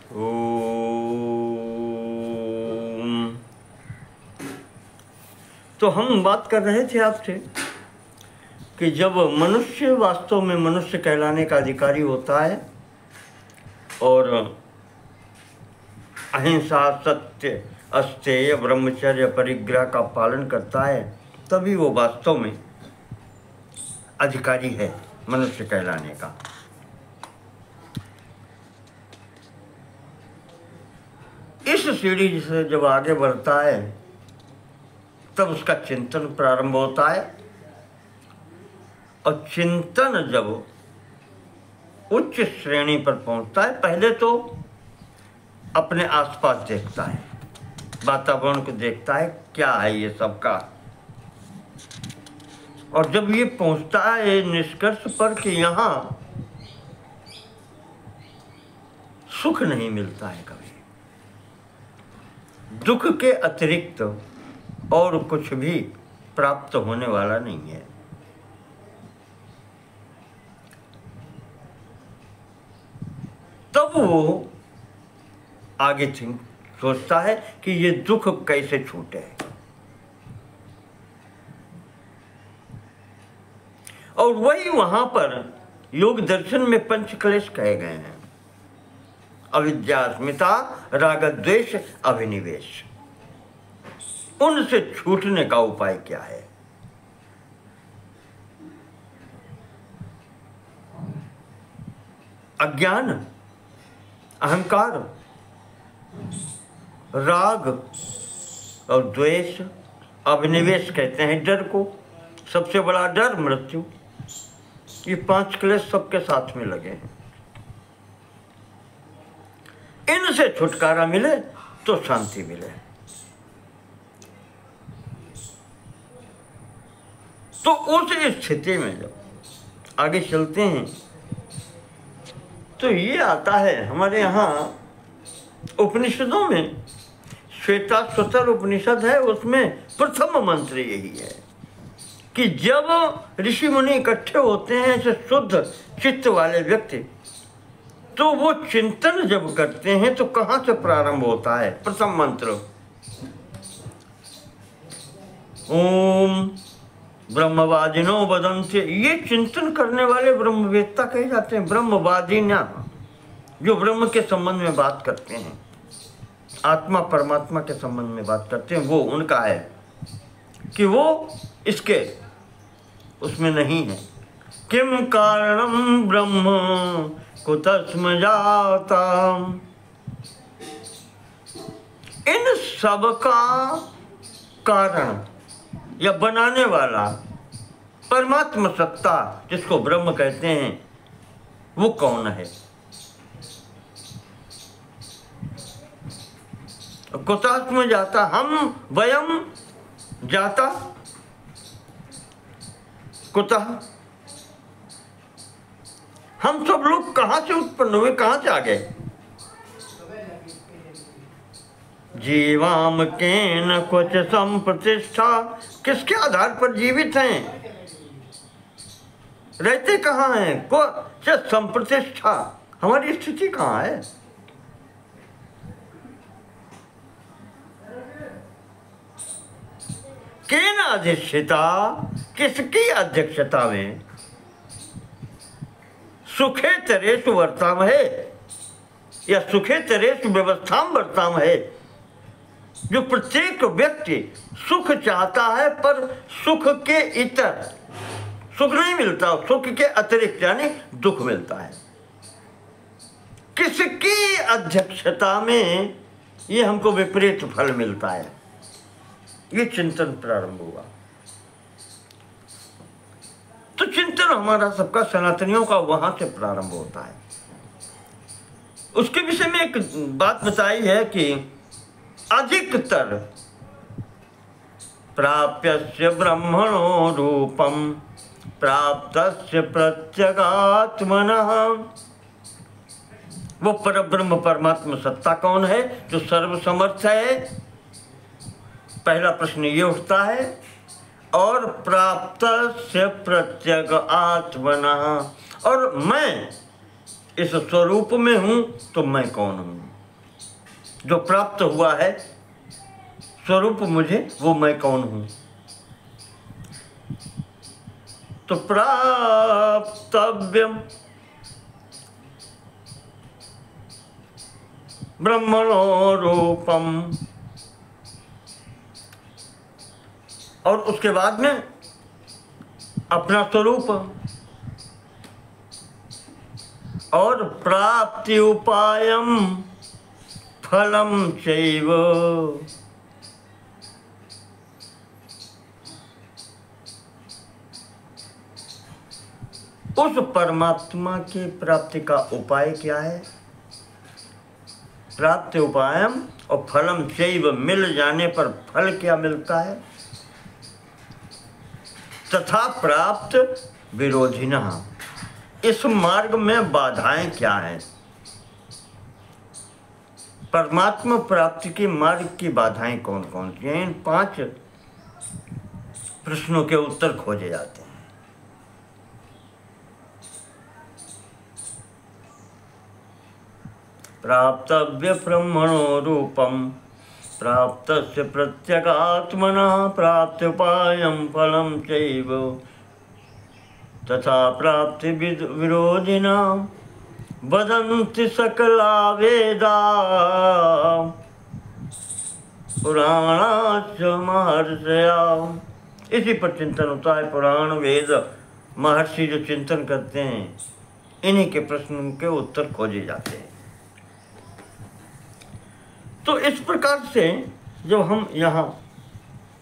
ओम। तो हम बात कर रहे थे आपसे कि जब मनुष्य वास्तव में मनुष्य कहलाने का अधिकारी होता है और अहिंसा, सत्य, अस्तेय, ब्रह्मचर्य, परिग्रह का पालन करता है, तभी वो वास्तव में अधिकारी है मनुष्य कहलाने का। इस सीढ़ी से जब आगे बढ़ता है तब उसका चिंतन प्रारंभ होता है, और चिंतन जब उच्च श्रेणी पर पहुंचता है, पहले तो अपने आसपास देखता है, वातावरण को देखता है, क्या है ये सबका। और जब ये पहुंचता है निष्कर्ष पर कि यहाँ सुख नहीं मिलता है कभी, दुख के अतिरिक्त और कुछ भी प्राप्त होने वाला नहीं है, तब वो आगे सोचता है कि ये दुख कैसे छूटे। और वही वहां पर योग दर्शन में पंच क्लेश कहे गए हैं: अविद्या, अस्मिता, राग, द्वेष, अभिनिवेश। उनसे छूटने का उपाय क्या है? अज्ञान, अहंकार, राग और द्वेष, अभिनिवेश कहते हैं डर को। सबसे बड़ा डर मृत्यु। ये पांच क्लेश सबके साथ में लगे हैं। इनसे छुटकारा मिले तो शांति मिले। तो उस स्थिति में जब आगे चलते हैं तो ये आता है हमारे यहाँ उपनिषदों में। श्वेताश्वतर उपनिषद है, उसमें प्रथम मंत्र यही है कि जब ऋषि मुनि इकट्ठे होते हैं ऐसे शुद्ध चित्त वाले व्यक्ति, तो वो चिंतन जब करते हैं तो कहाँ से प्रारंभ होता है? प्रथम मंत्र ओम ब्रह्मवादिनो वदन्ते। ये चिंतन करने वाले ब्रह्मवेत्ता कहे जाते हैं, ब्रह्मवादिना, जो ब्रह्म के संबंध में बात करते हैं, आत्मा परमात्मा के संबंध में बात करते हैं। वो उनका है कि वो इसके उसमें नहीं है। किम कारणम ब्रह्म कुतस्म जाता। इन सब का कारण या बनाने वाला परमात्मा सत्ता, जिसको ब्रह्म कहते हैं, वो कौन है? कुतस्म जाता, हम वयम जाता कुतः। हम सब लोग कहां से उत्पन्न हुए, कहां से आ गए? जीवाम केन कुछ संप्रतिष्ठा। किसके आधार पर जीवित हैं? रहते कहाँ हैं? कुछ संप्रतिष्ठा। हमारी स्थिति कहाँ है? केन अधिष्ठिता, किसकी अध्यक्षता में? सुखे तरेषु वर्तामहे, या सुखे तरेषु व्यवस्थाम वर्तामहे। जो प्रत्येक व्यक्ति सुख चाहता है पर सुख के इतर सुख नहीं मिलता, सुख के अतिरिक्त यानी दुख मिलता है। किसकी अध्यक्षता में ये हमको विपरीत फल मिलता है? ये चिंतन प्रारंभ हुआ। तो चिंतन हमारा सबका सनातनियों का वहां से प्रारंभ होता है। उसके विषय में एक बात बताई है कि अधिकतर प्राप्यस्य ब्रह्मणो रूपम प्राप्तस्य प्रत्यगात्मनः। वो परब्रह्म परमात्मा सत्ता कौन है? जो सर्वसमर्थ है। पहला प्रश्न ये उठता है। और प्राप्तस्य प्रत्यग आत्मनः, और मैं इस स्वरूप में हूं तो मैं कौन हूं? जो प्राप्त हुआ है स्वरूप मुझे, वो मैं कौन हूँ। तो प्राप्तव्यम ब्रह्मणो रूपम, और उसके बाद में अपना स्वरूप, और प्राप्ति उपायम फलम चैव, उस परमात्मा की प्राप्ति का उपाय क्या है। प्राप्ति उपायम और फलम चैव, मिल जाने पर फल क्या मिलता है। तथा प्राप्त विरोधिनः, इस मार्ग में बाधाएं क्या हैं। परमात्मा प्राप्ति के मार्ग की बाधाएं कौन कौन सी हैं। इन 5 प्रश्नों के उत्तर खोजे जाते हैं। प्राप्तव्य ब्रह्मणो रूपम प्राप्तस्य प्रत्यगात्मनः प्राप्त्युपायं फलं चैव तथा प्राप्ति विरोधिनां वदन्ति सकला वेदा पुराणाच महर्षया। इसी पर चिंतन होता है। पुराण वेद महर्षि जो चिंतन करते हैं, इन्हीं के प्रश्न के उत्तर खोजे जाते हैं। तो इस प्रकार से जब हम यहाँ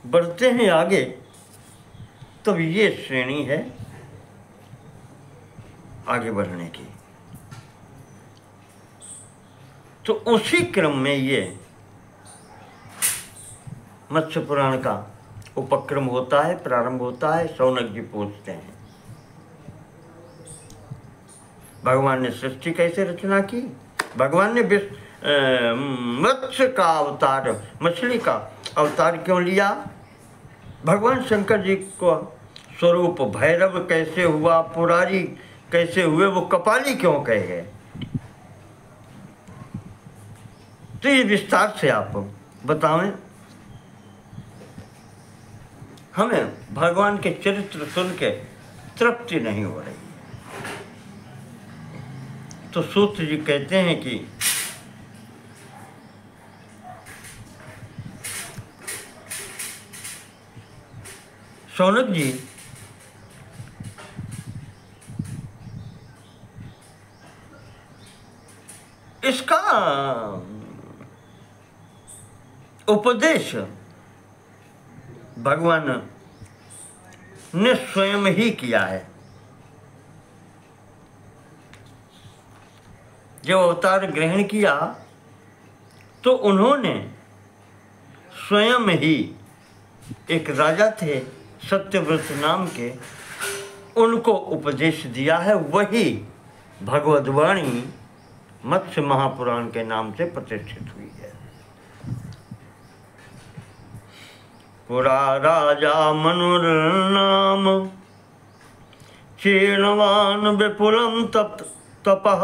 बढ़ते हैं आगे, तब ये श्रेणी है आगे बढ़ने की। तो उसी क्रम में ये मत्स्य पुराण का उपक्रम होता है, प्रारंभ होता है। शौनक जी पूछते हैं, भगवान ने सृष्टि कैसे रचना की। भगवान ने मत्स्य का अवतार, मछली का अवतार क्यों लिया। भगवान शंकर जी को स्वरूप भैरव कैसे हुआ, पुरारी कैसे हुए, वो कपाली क्यों कहे गए। तो ये विस्तार से आप बतावें। हमें भगवान के चरित्र सुन के तृप्ति नहीं हो रही। तो सूत जी कहते हैं कि शौनक जी, इसका उपदेश भगवान ने स्वयं ही किया है। जब अवतार ग्रहण किया तो उन्होंने स्वयं ही, एक राजा थे सत्यव्रत नाम के, उनको उपदेश दिया है। वही भगवद्वाणी मत्स्य महापुराण के नाम से प्रतिष्ठित हुई है। पुरा राजा मनुर्नाम क्षीणवान विपुलम तपः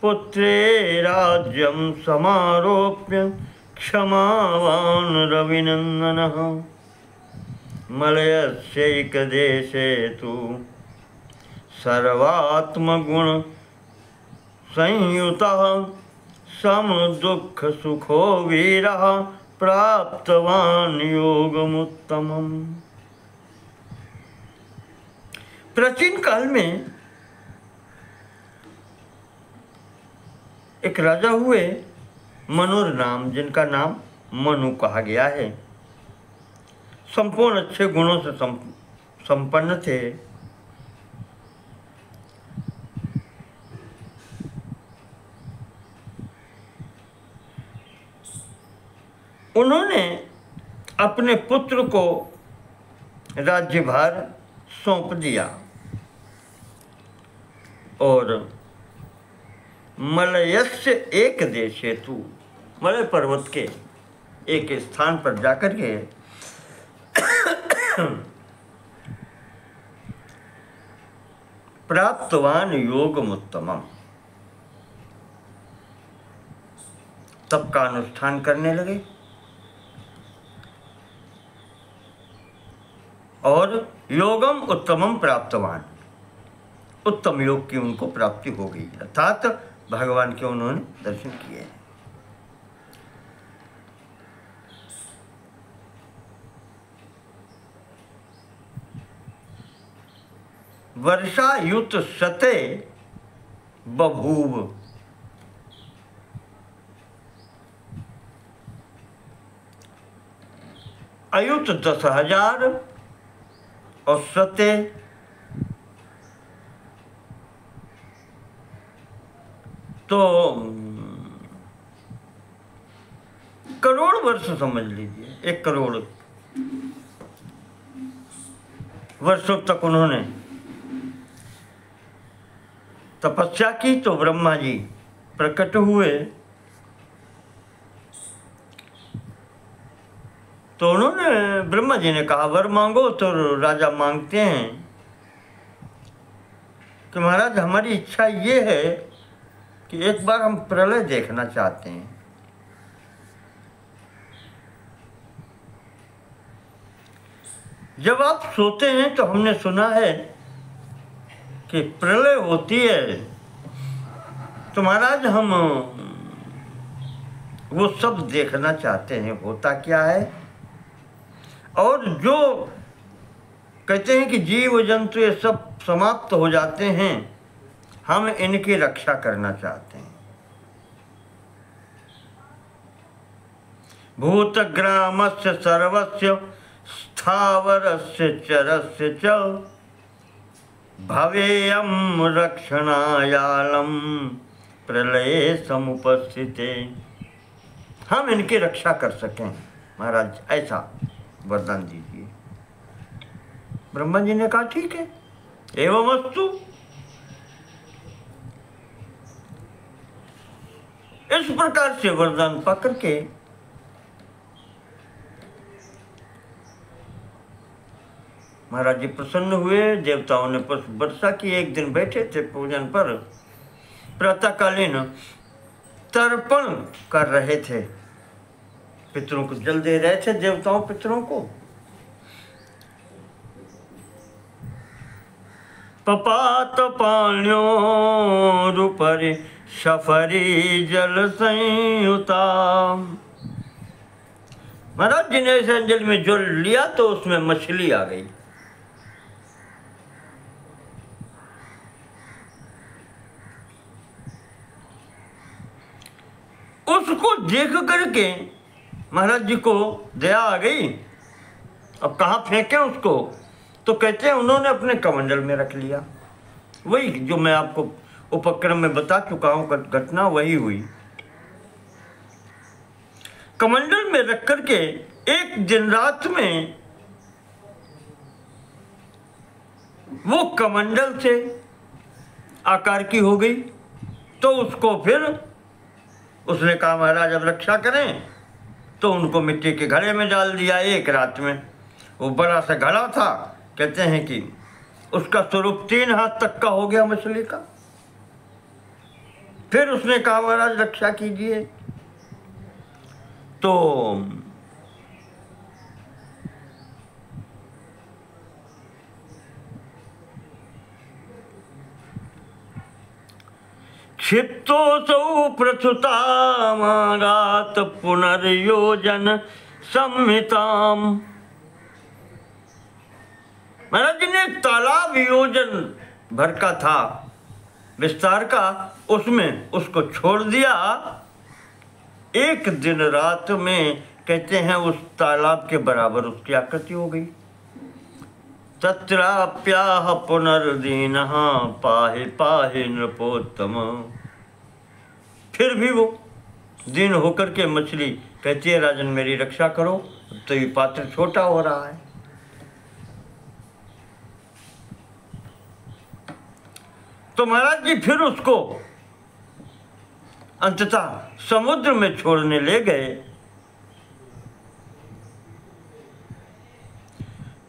पुत्रे राज्यं समारोप्य क्षमावान रविनंदनः मलयस्यैकदेशे तु सर्वात्मगुण संयुतः सम दुख सुखो वीरः प्राप्तवान योगमुत्तमम्। प्राचीन काल में एक राजा हुए मनुर नाम, जिनका नाम मनु कहा गया है। संपूर्ण अच्छे गुणों से संपन्न थे। उन्होंने अपने पुत्र को राज्यभार सौंप दिया और मलयस्य एक देश हेतु, मलय पर्वत के एक स्थान पर जाकर के प्राप्तवान योगमुत्तमम्, तप का अनुष्ठान करने लगे और योगम उत्तमम प्राप्तवान, उत्तम योग की उनको प्राप्ति हो गई, अर्थात भगवान के उन्होंने दर्शन किए। वर्षायुत शते बभूव, अयुत 10,000 और शते तो करोड़ वर्ष समझ लीजिए, 1 करोड़ वर्षों तक उन्होंने तपस्या की। तो ब्रह्मा जी प्रकट हुए तो उन्होंने, ब्रह्मा जी ने कहा वर मांगो। तो राजा मांगते हैं कि महाराज हमारी इच्छा ये है कि एक बार हम प्रलय देखना चाहते हैं। जब आप सोते हैं तो हमने सुना है कि प्रलय होती है, तो महाराज हम वो सब देखना चाहते हैं होता क्या है। और जो कहते हैं कि जीव जंतु ये सब समाप्त हो जाते हैं, हम इनकी रक्षा करना चाहते हैं। भूतग्रामस्य सर्वस्य स्थावरस्य चरस्य च भवेयम रक्षणायालम प्रलये समुपस्थिते, हम इनकी रक्षा कर सकें महाराज, ऐसा वरदान दीजिए। ब्रह्मा जी ने कहा ठीक है, एवमस्तु। इस प्रकार से वरदान पाकर के महाराज जी प्रसन्न हुए। देवताओं ने पुष्प वर्षा की। एक दिन बैठे थे पूजन पर, प्रातःकालीन तर्पण कर रहे थे, पितरों को जल दे रहे थे, देवताओं पितरों को। पपात पाण्योरुपरि शफरी जल संयुता, महाराज जी ने इस अंजलि में जल लिया तो उसमें मछली आ गई। उसको देख करके महाराज जी को दया आ गई। अब कहाँ फेंके उसको, तो कहते हैं उन्होंने अपने कमंडल में रख लिया। वही जो मैं आपको उपक्रम में बता चुका हूँ, घटना वही हुई। कमंडल में रख करके एक दिन रात में वो कमंडल से आकार की हो गई। तो उसको फिर उसने कहा महाराज अब रक्षा करें, तो उनको मिट्टी के घड़े में डाल दिया। एक रात में वो बड़ा सा घड़ा था, कहते हैं कि उसका स्वरूप 3 हाथ तक का हो गया मछली का। फिर उसने कहा महाराज रक्षा कीजिए। तो क्षिप्तोऽसौ प्रथुतामागात पुनर्योजन संहिताम, महाराज जी ने तालाब योजन भर का था विस्तार का, उसमें उसको छोड़ दिया। एक दिन रात में कहते हैं उस तालाब के बराबर उसकी आकृति हो गई। तत्राप्याह पुनर्दीनः पाहि पाहि नृपोत्तम, फिर भी वो दीन होकर के मछली कहती है राजन मेरी रक्षा करो, तो ये पात्र छोटा हो रहा है। तो महाराज जी फिर उसको अंततः समुद्र में छोड़ने ले गए।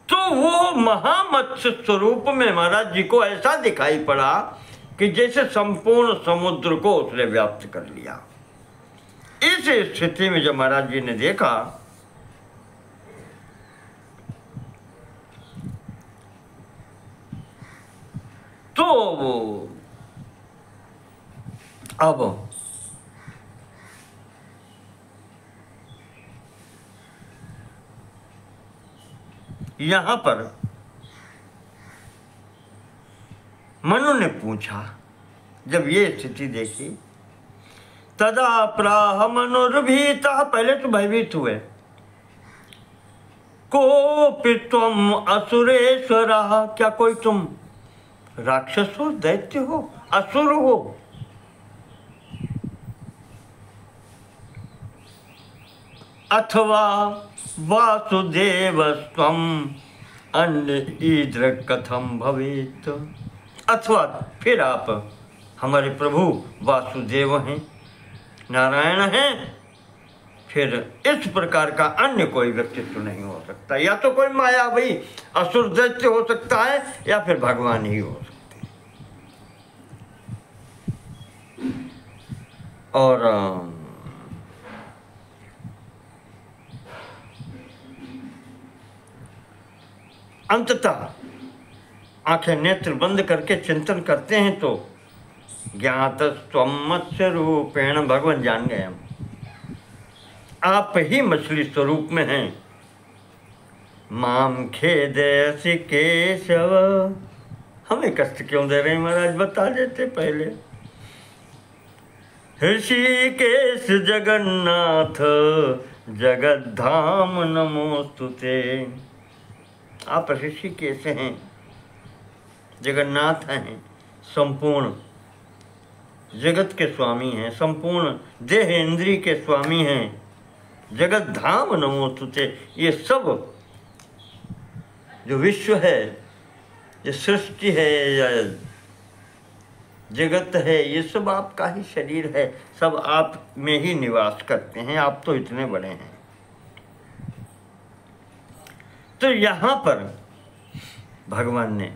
तो वो महामत्स्य स्वरूप में महाराज जी को ऐसा दिखाई पड़ा कि जैसे संपूर्ण समुद्र को उसने व्याप्त कर लिया। इस स्थिति में जब महाराज जी ने देखा तो अब यहां पर मनु ने पूछा, जब ये स्थिति देखी, तदा प्राह मनुर्भीता, पहले तो भयभीत हुए, कोपि त्वम असुरेश्वरः, क्या कोई तुम राक्षस हो, दैत्य हो, असुर हो? अथवा वासुदेवस्त्वं अन्य ईदृक् कथम भवेत्, अथवा फिर आप हमारे प्रभु वासुदेव हैं, नारायण हैं, फिर इस प्रकार का अन्य कोई व्यक्तित्व नहीं हो सकता। या तो कोई मायावी असुर दैत्य हो सकता है या फिर भगवान ही हो सकते हैं। और अंततः आंखें नेत्र बंद करके चिंतन करते हैं तो ज्ञातस्त्वं मत्स्य रूपेण, भगवान जान गए हम, आप ही मछली स्वरूप में हैं। माम खेदयसि केशव, हमें कष्ट क्यों दे रहे हैं महाराज, बता देते पहले। ऋषिकेश जगन्नाथ जगद्धाम नमोस्तुते, आप ऋषिकेश हैं, जगन्नाथ हैं, संपूर्ण जगत के स्वामी हैं, संपूर्ण देह इंद्री के स्वामी हैं, जगत धाम नमोस्तुते। ये सब जो विश्व है, ये सृष्टि है या जगत है, ये सब आपका ही शरीर है, सब आप में ही निवास करते हैं, आप तो इतने बड़े हैं। तो यहाँ पर भगवान ने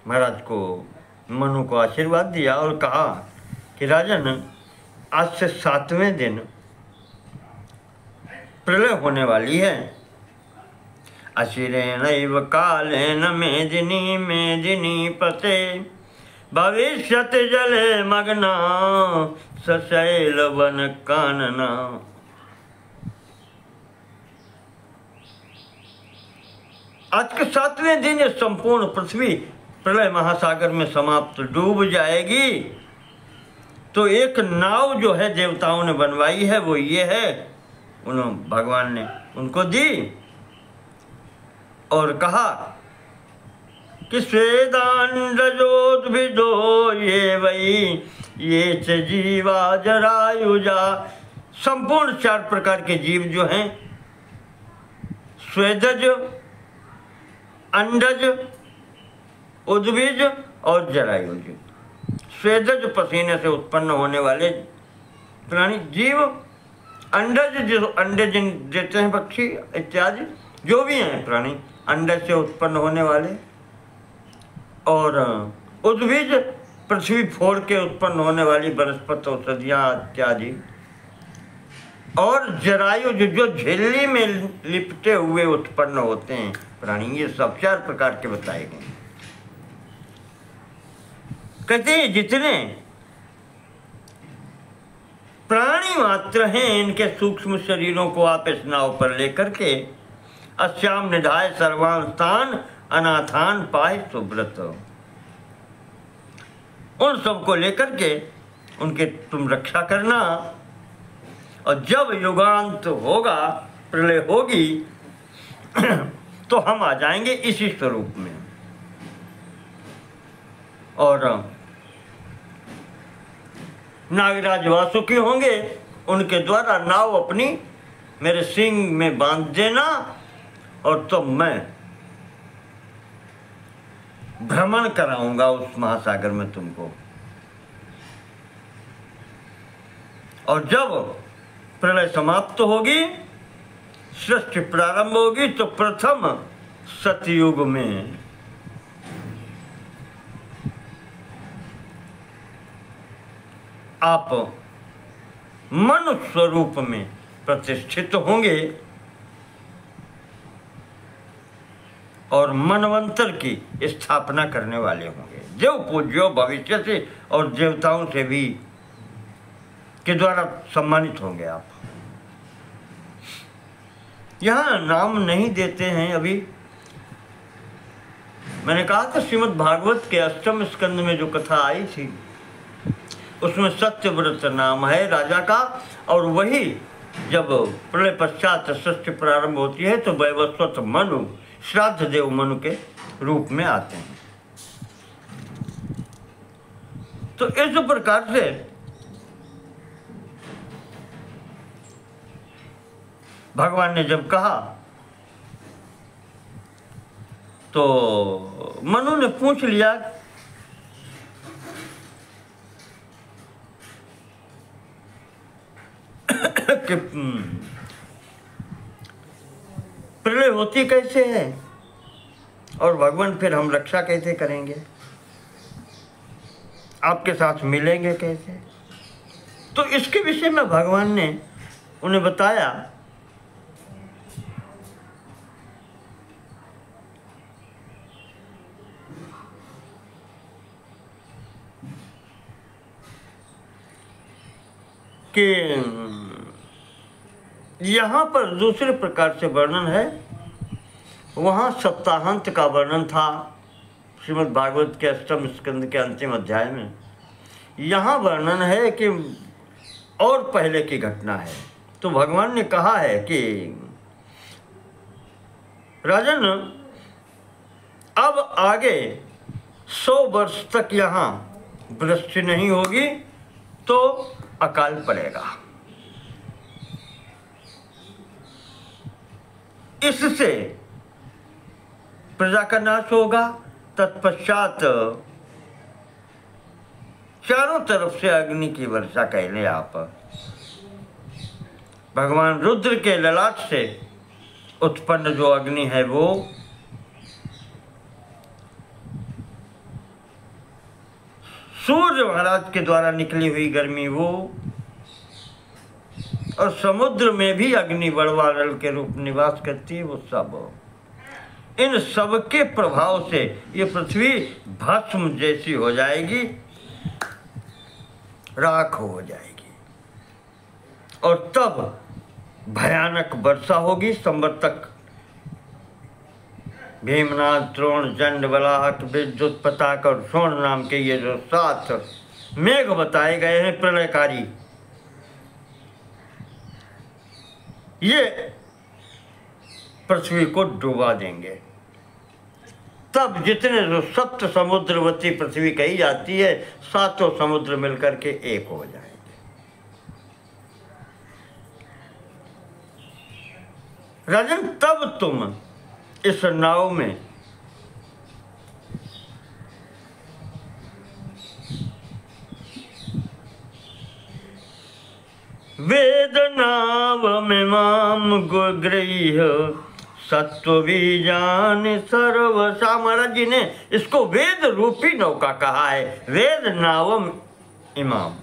महाराज को, मनु को आशीर्वाद दिया और कहा कि राजन, आज से 7वें दिन प्रलय होने वाली है। अशिरेणैव कालेन मेदिनी मेदिनी पते, भविष्यति जले मग्ना सशैल वन कानना। आज के 7वें दिन ये संपूर्ण पृथ्वी प्रलय महासागर में समाप्त डूब जाएगी। तो एक नाव जो है देवताओं ने बनवाई है वो ये है, उन्होंने भगवान ने उनको दी और कहा कि स्वेदांडजोद्भिदो ये वही ये च जीवा जरायुजा, संपूर्ण 4 प्रकार के जीव जो हैं, स्वेदज, अंडज, उद्भिज और जरायुज। स्वेदज पसीने से उत्पन्न होने वाले प्राणी जीव, अंडज जो अंडे जिन देते हैं पक्षी इत्यादि जो भी हैं प्राणी, अंडज से उत्पन्न होने वाले, और उद्भिज पृथ्वी फोड़ के उत्पन्न होने वाली वनस्पति औषधियाँ इत्यादि, और जरायुज जो झिल्ली में लिपटे हुए उत्पन्न होते हैं प्राणी। ये सब 4 प्रकार के बताए गए। कहते हैं जितने प्राणी मात्र हैं, इनके सूक्ष्म शरीरों को आप इस नाव पर लेकर के अस्याम निधाय सर्वान स्थान अनाथान पाए सुब्रत, उन सबको लेकर के उनके तुम रक्षा करना, और जब युगांत होगा, प्रलय होगी, तो हम आ जाएंगे इसी स्वरूप में। और नागराज वासुकी होंगे, उनके द्वारा नाव अपनी मेरे सींग में बांध देना, और तो मैं भ्रमण कराऊंगा उस महासागर में तुमको। और जब प्रलय समाप्त होगी, सृष्टि प्रारंभ होगी, तो प्रथम सतयुग में आप मनुष्य स्वरूप में प्रतिष्ठित होंगे और मनवंतर की स्थापना करने वाले होंगे। देव पूज्यो भविष्य से और देवताओं से भी के द्वारा सम्मानित होंगे आप। यहाँ नाम नहीं देते हैं। अभी मैंने कहा था श्रीमद् भागवत के अष्टम स्कंद में जो कथा आई थी उसमें सत्यव्रत नाम है राजा का, और वही जब प्रलय पश्चात सृष्टि प्रारंभ होती है तो वैवस्वत मनु, श्राद्ध देव मनु के रूप में आते हैं। तो इस प्रकार से भगवान ने जब कहा तो मनु ने पूछ लिया कि प्रलय होती कैसे है और भगवान फिर हम रक्षा कैसे करेंगे, आपके साथ मिलेंगे कैसे। तो इसके विषय में भगवान ने उन्हें बताया कि यहाँ पर दूसरे प्रकार से वर्णन है। वहाँ सप्ताहांत का वर्णन था श्रीमद् भागवत के अष्टम स्कंद के अंतिम अध्याय में। यहाँ वर्णन है कि और पहले की घटना है। तो भगवान ने कहा है कि राजन, अब आगे 100 वर्ष तक यहाँ वृष्टि नहीं होगी तो अकाल पड़ेगा। इससे प्रजा का नाश होगा। तत्पश्चात चारों तरफ से अग्नि की वर्षा कह लें आप। भगवान रुद्र के ललाट से उत्पन्न जो अग्नि है वो सूर्य महाराज के द्वारा निकली हुई गर्मी वो, और समुद्र में भी अग्नि बड़वानल के रूप निवास करती है वो सब, इन सब के प्रभाव से ये पृथ्वी भस्म जैसी हो जाएगी, राख हो जाएगी। और तब भयानक वर्षा होगी। संवर्तक, भीमनाथ, द्रोण, जंड, बलाहट, विद्युत, पताक और सोण नाम के ये जो 7 मेघ बताए गए हैं प्रलयकारी, ये पृथ्वी को डुबा देंगे। तब जितने जो 7 समुद्रवती पृथ्वी कही जाती है, 7 समुद्र मिलकर के एक हो जाएंगे। राजन, तब तुम इस नाव में वेद नावमिमां गृह्य सत्व बीजान सर्व। महाराज जी ने इसको वेद रूपी नौका कहा है। वेद नावम इमाम,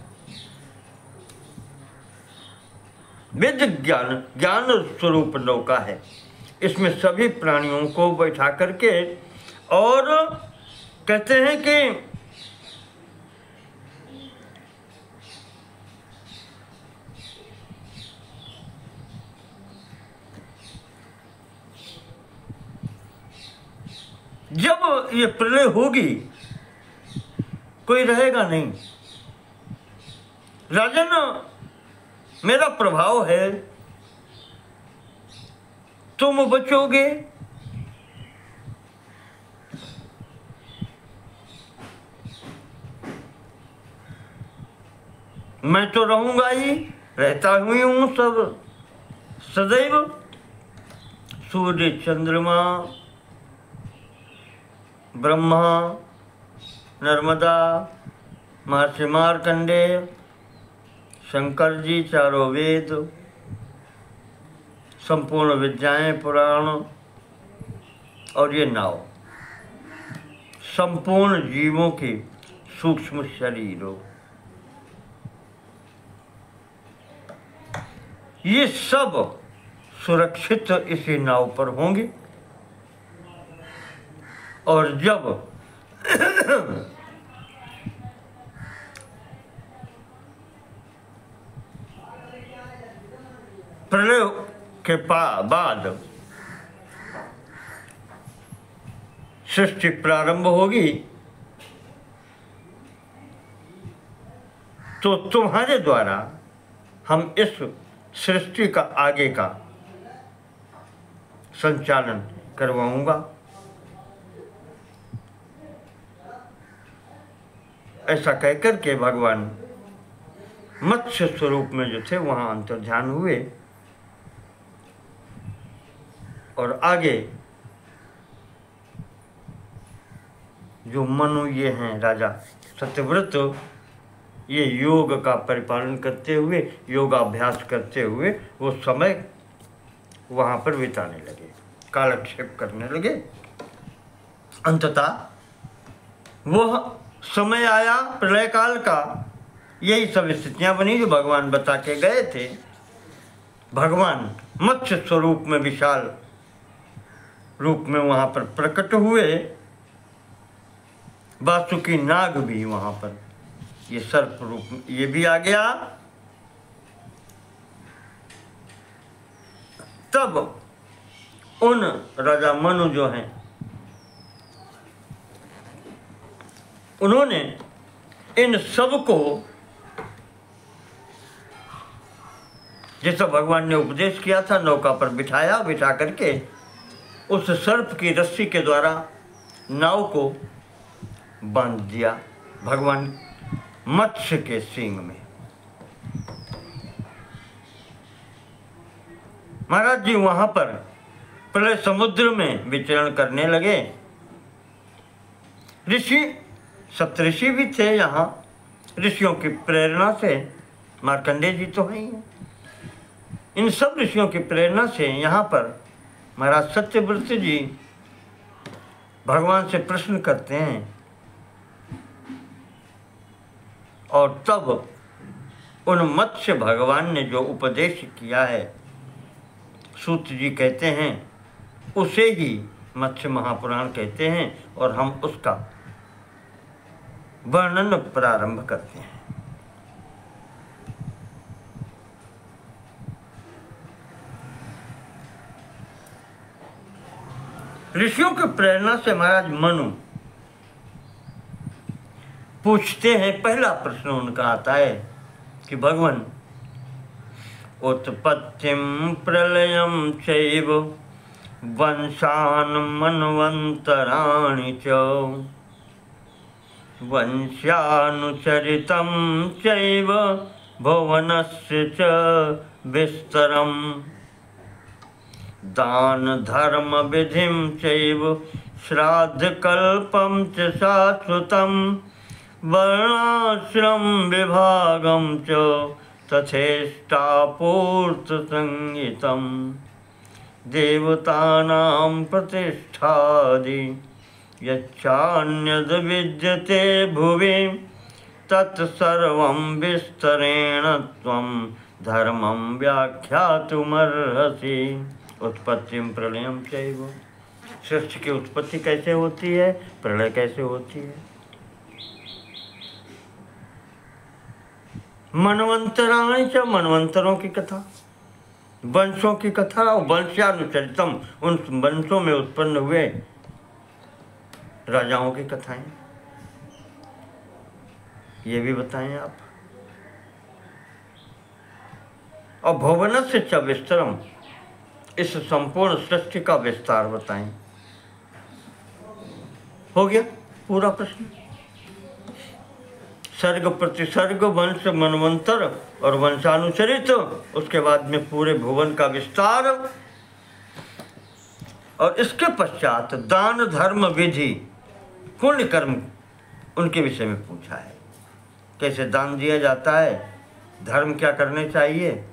वेद ज्ञान, ज्ञान स्वरूप नौका है। इसमें सभी प्राणियों को बैठा करके, और कहते हैं कि जब ये प्रलय होगी कोई रहेगा नहीं। राजन, मेरा प्रभाव है, तुम बचोगे, मैं तो रहूंगा ही, रहता हुई हूं सब सदैव। सूर्य, चंद्रमा, ब्रह्मा, नर्मदा, महर्षि मार्कंडेय, शंकर जी, चारों वेद, संपूर्ण विद्याएं, पुराण और ये नाव, संपूर्ण जीवों के सूक्ष्म शरीरों, ये सब सुरक्षित इसी नाव पर होंगे। और जब प्रलय के बाद सृष्टि प्रारंभ होगी, तो तुम्हारे द्वारा हम इस सृष्टि का आगे का संचालन करवाऊंगा। ऐसा कहकर के भगवान मत्स्य स्वरूप में जो थे वहां अंतर्ध्यान हुए और आगे जो मनु ये हैं राजा सत्यव्रत, ये योग का परिपालन करते हुए, योगाभ्यास करते हुए वो समय वहाँ पर बिताने लगे, कालक्षेप करने लगे। अंततः वह समय आया प्रलय काल का, यही सब स्थितियाँ बनी जो भगवान बता के गए थे। भगवान मत्स्य स्वरूप में, विशाल रूप में वहाँ पर प्रकट हुए। वासुकी नाग भी वहाँ पर, ये सर्प रूप ये भी आ गया। तब उन राजा मनु जो हैं, उन्होंने इन सब को जैसा भगवान ने उपदेश किया था नौका पर बिठाया, बिठा करके उस सर्प की रस्सी के द्वारा नाव को बांध दिया भगवान मत्स्य के सींग में। महाराज जी वहां पर प्रलय समुद्र में विचरण करने लगे। ऋषि, सप्तऋषि भी थे यहाँ। ऋषियों की प्रेरणा से, मार्कंडेय जी तो हैं ही, इन सब ऋषियों की प्रेरणा से यहाँ पर महाराज सत्यव्रत जी भगवान से प्रश्न करते हैं। और तब उन मत्स्य भगवान ने जो उपदेश किया है, सूत जी कहते हैं, उसे ही मत्स्य महापुराण कहते हैं और हम उसका वर्णन प्रारंभ करते हैं। ऋषियों की प्रेरणा से महाराज मनु पूछते हैं, पहला प्रश्न उनका आता है कि भगवान उत्पत्तिम प्रलयम चैव वंशान मन्वन्तराणि च वंशानुचरितं चैव भुवनस्य च विस्तरम् दान धर्म विधिं चैव श्राद्धकल्पं च शाश्वतम् वर्णाश्रम विभागं च तथेष्टापूर्त संहितं देवतानां प्रतिष्ठादि यच्चान्यद् विद्यते भुवि तत्सर्वं विस्तरेण त्वं धर्मं व्याख्यातुमर्हसि। उत्पत्तिं प्रलयं चैव, सृष्टि की उत्पत्ति कैसे होती है, प्रलय कैसे होती है। मनवंतराणि च, मनवंतरों की कथा, वंशों की कथा और वंशानुचरितम, उन वंशों में उत्पन्न हुए राजाओं की कथाएं, ये भी बताएं आप। और भुवनस्य च विस्तरम, इस संपूर्ण सृष्टि का विस्तार बताएं। हो गया पूरा प्रश्न। सर्ग प्रतिसर्ग, वंश मनवंतर और वंशानुचरित, उसके बाद में पूरे भुवन का विस्तार, और इसके पश्चात दान धर्म विधि, पुण्य कर्म, उनके विषय में पूछा है। कैसे दान दिया जाता है, धर्म क्या करने चाहिए,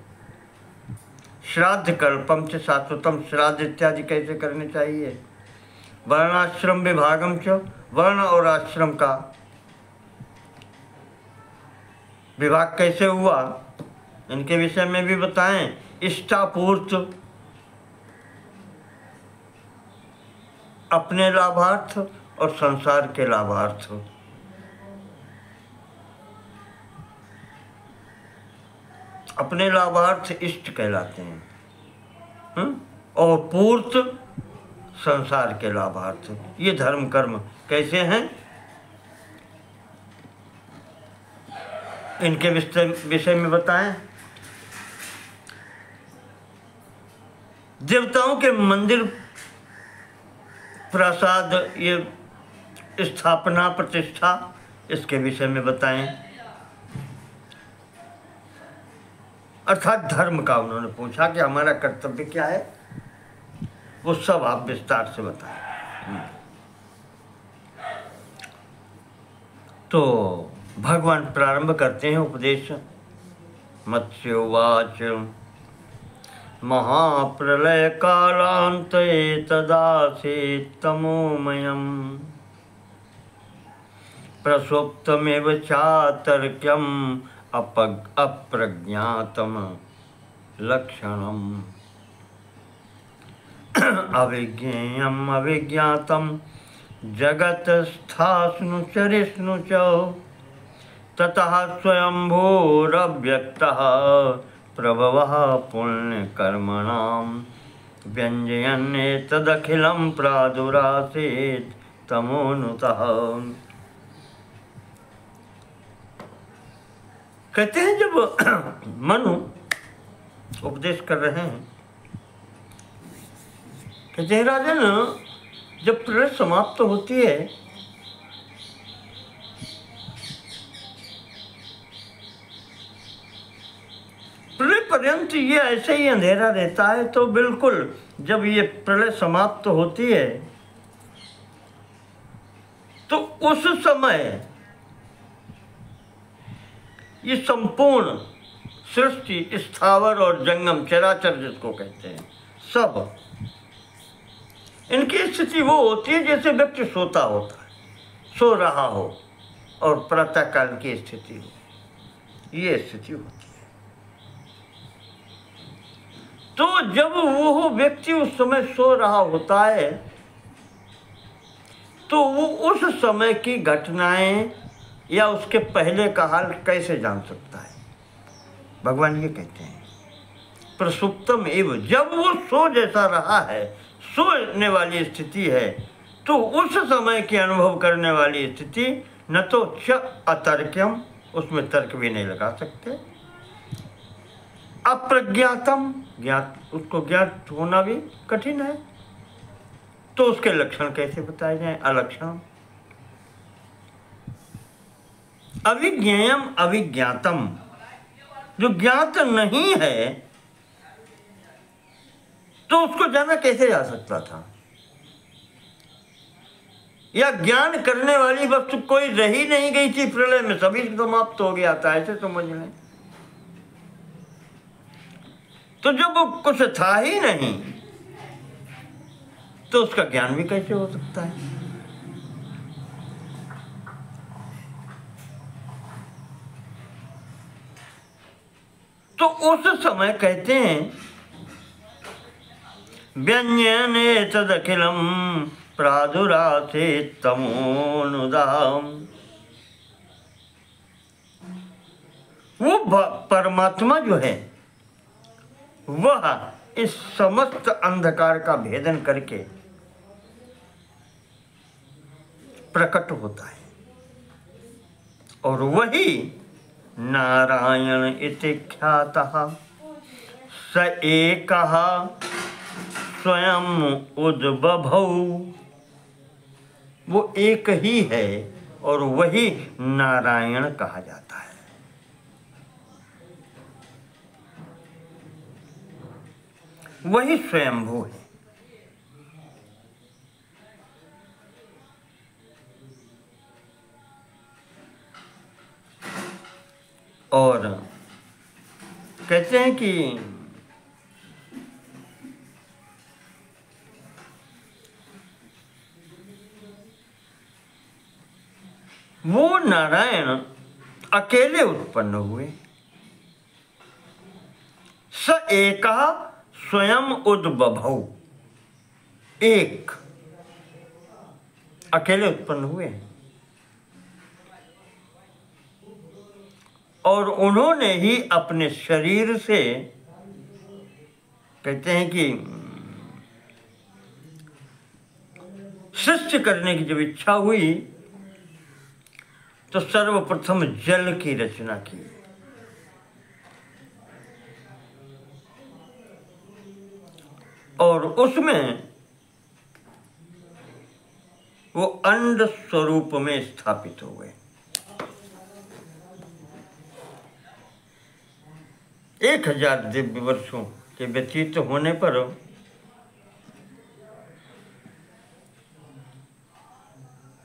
श्राद्ध कल्पम च शाश्वतम, श्राद्ध इत्यादि कैसे करने चाहिए, वर्णाश्रम विभागम च, वर्ण और आश्रम का विभाग कैसे हुआ, इनके विषय में भी बताएं। इष्टापूर्त, अपने लाभार्थ और संसार के लाभार्थ। अपने लाभार्थ इष्ट कहलाते हैं, और पूर्त संसार के लाभार्थ। ये धर्म कर्म कैसे हैं, इनके विषय में बताएं। देवताओं के मंदिर, प्रसाद, ये स्थापना प्रतिष्ठा, इसके विषय में बताएं। अर्थात धर्म का उन्होंने पूछा कि हमारा कर्तव्य क्या है, वो सब आप विस्तार से बताएं। तो भगवान प्रारंभ करते हैं उपदेश। मत्स्योवाच महाप्रलय कालांते तदासीत् तमोमयम् प्रसुप्तमेव चातर्क्यम् अप्रज्ञातम लक्षणम् अविज्ञेयम् अविज्ञातम् जगत् स्थास्नु चरिष्णु च ततः स्वयंभूरव्यक्तः प्रभवः पुण्यकर्मणां व्यञ्जयन्नेतदखिलं प्रादुरासीत् तमोनुतः। कहते हैं जब मनु उपदेश कर रहे हैं, कहते हैं राजन, जब प्रलय समाप्त होती है प्रलय पर्यंत ये ऐसे ही अंधेरा रहता है, तो बिल्कुल जब ये प्रलय समाप्त होती है तो उस समय ये संपूर्ण सृष्टि, स्थावर और जंगम, चराचर जिसको कहते हैं, सब इनकी स्थिति वो होती है जैसे व्यक्ति सोता होता है, सो रहा हो और प्रातःकाल की स्थिति हो, ये स्थिति होती है। तो जब वो व्यक्ति उस समय सो रहा होता है तो वो उस समय की घटनाएं या उसके पहले का हाल कैसे जान सकता है? भगवान ये कहते हैं प्रसुप्तम एव, जब वो सो जैसा रहा है, सोने वाली स्थिति है, तो उस समय की अनुभव करने वाली स्थिति न तो च अतर्क्यम, उसमें तर्क भी नहीं लगा सकते, अप्रज्ञातम, ज्ञात, उसको ज्ञात होना भी कठिन है, तो उसके लक्षण कैसे बताए जाएं? अलक्षण। अविज्ञेयम अविज्ञातम, जो ज्ञात नहीं है तो उसको जाना कैसे जा सकता था? या ज्ञान करने वाली वस्तु कोई रही नहीं गई थी प्रलय में, सभी समाप्त हो गया था, ऐसे समझ लें। तो जब वो कुछ था ही नहीं तो उसका ज्ञान भी कैसे हो सकता है? तो उस समय कहते हैं व्यञ्जने तदखिलम प्रादुरासीत् तमोनुदाम्, वो परमात्मा जो है वह इस समस्त अंधकार का भेदन करके प्रकट होता है, और वही नारायण इति ख्यातः स एकः स्वयं उद्बभौ, वो एक ही है और वही नारायण कहा जाता है। वही स्वयंभू है। और कहते हैं कि वो नारायण अकेले उत्पन्न हुए, स एकः स्वयं उद्बभौ, एक अकेले उत्पन्न हुए और उन्होंने ही अपने शरीर से, कहते हैं कि सृष्टि करने की जब इच्छा हुई तो सर्वप्रथम जल की रचना की। और उसमें वो अंड स्वरूप में स्थापित हो गए। 1000 दिव्य वर्षों के व्यतीत होने पर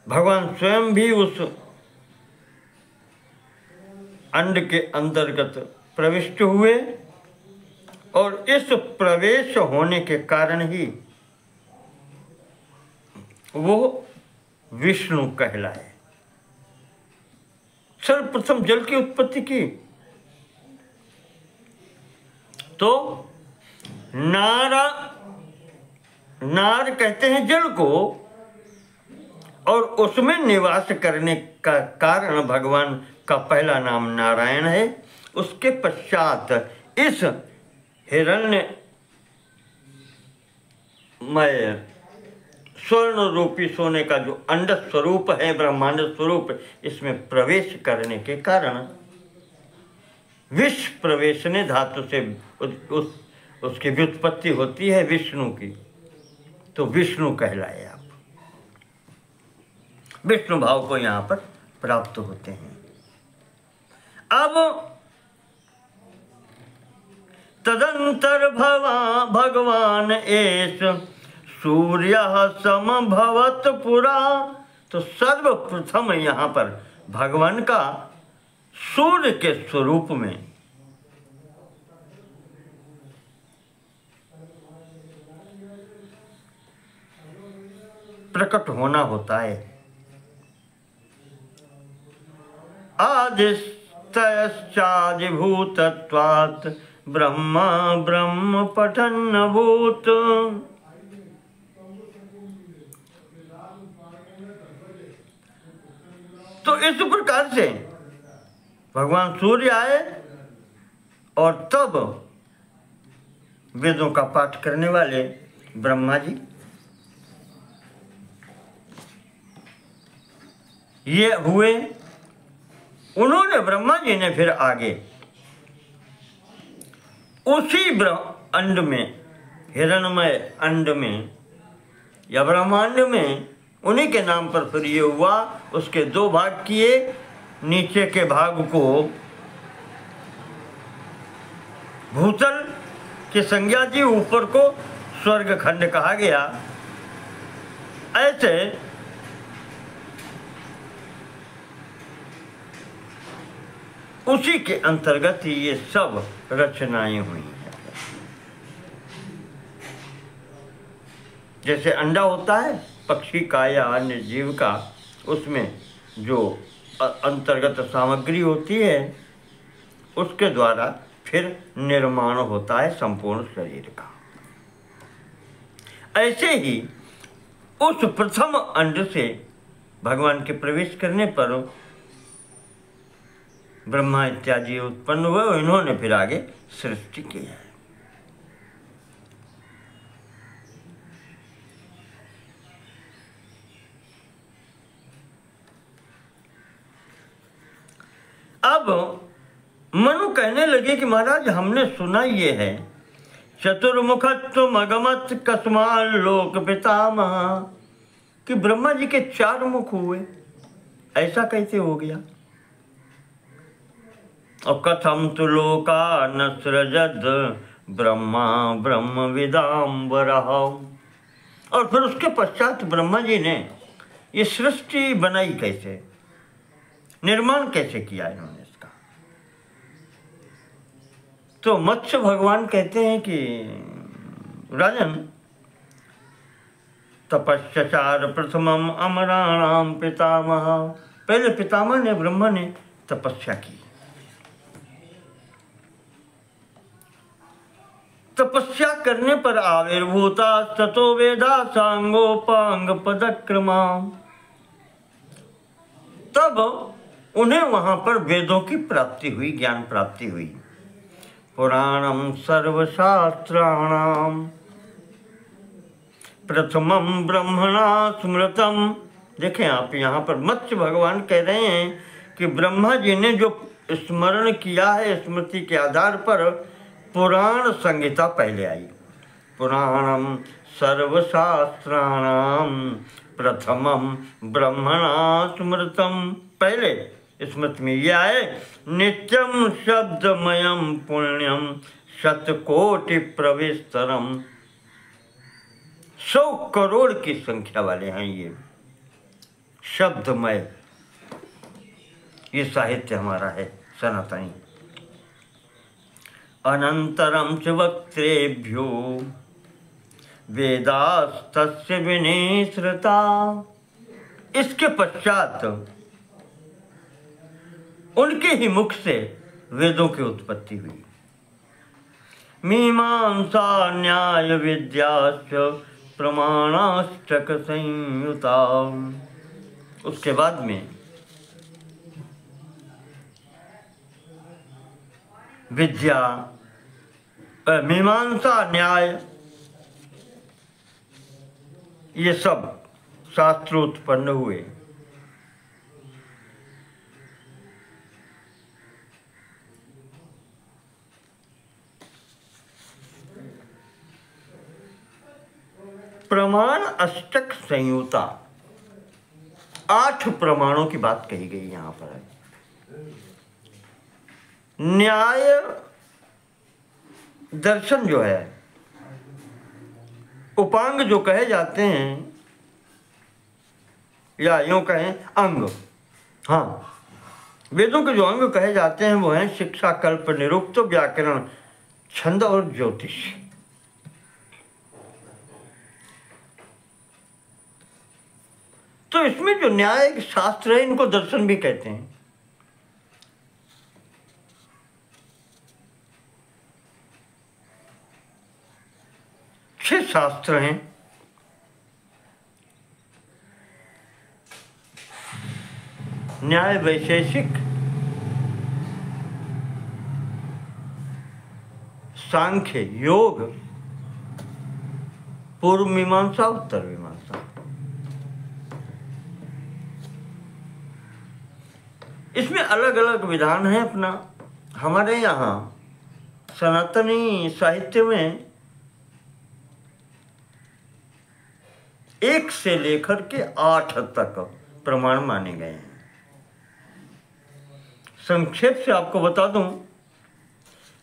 भगवान स्वयं भी उस अंड के अंतर्गत प्रविष्ट हुए और इस प्रवेश होने के कारण ही वो विष्णु कहलाए। सर्वप्रथम जल की उत्पत्ति की तो नार कहते हैं जल को, और उसमें निवास करने का कारण भगवान का पहला नाम नारायण है। उसके पश्चात इस हिरण्यमय स्वर्ण रूपी सोने का जो अंड स्वरूप है, ब्रह्मांड स्वरूप, इसमें प्रवेश करने के कारण विश्व प्रवेश ने धातु से उसकी व्युत्पत्ति होती है विष्णु की, तो विष्णु कहलाए आप। विष्णु भाव को यहाँ पर प्राप्त होते हैं। अब तदंतर भगवान एष सूर्य समभवत पुरा, तो सर्वप्रथम यहाँ पर भगवान का सूर्य के स्वरूप में प्रकट होना होता है। आदिस्तयश्चादिभूतत्वात् ब्रह्मा ब्रह्म पठन्नभूत, तो इस प्रकार से भगवान सूर्य आए और तब वेदों का पाठ करने वाले ब्रह्मा जी ये हुए। उन्होंने, ब्रह्मा जी ने फिर आगे उसी अंड में, हिरणमय अंड में या ब्रह्मांड में, उन्हीं के नाम पर फिर ये हुआ। उसके 2 भाग किए, नीचे के भाग को भूतल की संज्ञा दी, ऊपर को स्वर्ग खंड कहा गया। ऐसे उसी के अंतर्गत ही ये सब रचनाएं हुई हैं। जैसे अंडा होता है पक्षी का या अन्य जीव का, उसमें जो अंतर्गत सामग्री होती है उसके द्वारा फिर निर्माण होता है संपूर्ण शरीर का। ऐसे ही उस प्रथम अंड से भगवान के प्रवेश करने पर ब्रह्मा इत्यादि उत्पन्न हुए और इन्होंने फिर आगे सृष्टि की है। अब मनु कहने लगे कि महाराज हमने सुना ये है, चतुर्मुखत्व मगमत कस्माल लोक पितामह, कि ब्रह्मा जी के 4 मुख हुए, ऐसा कैसे हो गया? और कथम तो लोका न सृजद ब्रह्मा ब्रह्म विदाम्बरः, और फिर उसके पश्चात ब्रह्मा जी ने ये सृष्टि बनाई कैसे, निर्माण कैसे किया इन्होंने इसका? तो मत्स्य भगवान कहते हैं कि राजन, तपश्चचार प्रथमम अमराणाम पितामह, पहले पितामह ने, ब्रह्मा ने तपस्या की। तपस्या करने पर आविर्भूता ततो वेदा सांगोपांग पदक्रमा। तब उन्हें वहां पर वेदों की प्राप्ति हुई, ज्ञान प्राप्ति हुई। पुराणम सर्वशास्त्राणाम प्रथमम ब्रह्मणा स्मृतम। देखें आप, यहाँ पर मत्स्य भगवान कह रहे हैं कि ब्रह्मा जी ने जो स्मरण किया है, स्मृति के आधार पर पुराण संहिता पहले आई। पुराणम सर्वशास्त्राणाम प्रथमम ब्रह्मणा स्मृतम, पहले स्मृति में ये आए। नित्यम शब्दमयम पुण्यम शतकोटि प्रविस्तरम। 100 करोड़ की संख्या वाले हैं ये शब्दमय। ये साहित्य हमारा है सनातनी। अनंतरम च वक्त्रेभ्यो वेदास्तस्य विनिसृता। इसके पश्चात उनके ही मुख से वेदों की उत्पत्ति हुई। मीमांसा न्याय विद्याश्च प्रमाणाश्चक संयुता। उसके बाद में विद्या, मीमांसा, न्याय, ये सब शास्त्र उत्पन्न हुए। प्रमाण अष्टक संयुता, 8 प्रमाणों की बात कही गई यहां पर है। न्याय दर्शन जो है, उपांग जो कहे जाते हैं, या यूं कहें अंग, हाँ, वेदों के जो अंग कहे जाते हैं वो हैं शिक्षा, कल्प, निरुक्त, व्याकरण, छंद और ज्योतिष। तो इसमें जो न्याय शास्त्र है, इनको दर्शन भी कहते हैं। छह शास्त्र हैं। न्याय वैशेषिक, सांख्य, योग, पूर्व मीमांसा, उत्तर मीमांसा। इसमें अलग अलग विधान है अपना। हमारे यहाँ सनातनी साहित्य में 1 से लेकर के 8 तक प्रमाण माने गए हैं। संक्षेप से आपको बता दूं,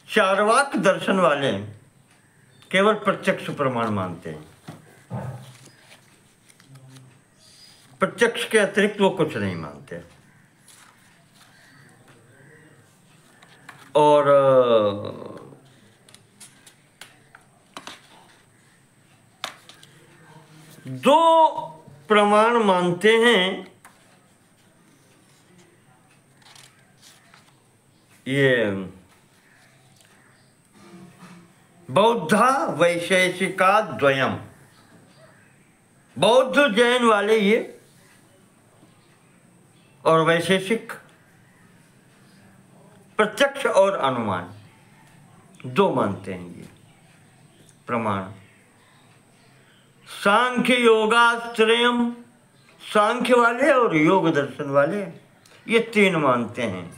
चार्वाक दर्शन वाले केवल प्रत्यक्ष प्रमाण मानते हैं। प्रत्यक्ष के अतिरिक्त वो कुछ नहीं मानते। और दो प्रमाण मानते हैं, ये बौद्धा वैशेषिका द्वयम। बौद्ध जैन वाले ये, और वैशेषिक, प्रत्यक्ष और अनुमान, 2 मानते हैं ये प्रमाण। सांख्य योगाश्रयम, सांख्य वाले और योग दर्शन वाले, ये 3 मानते हैं।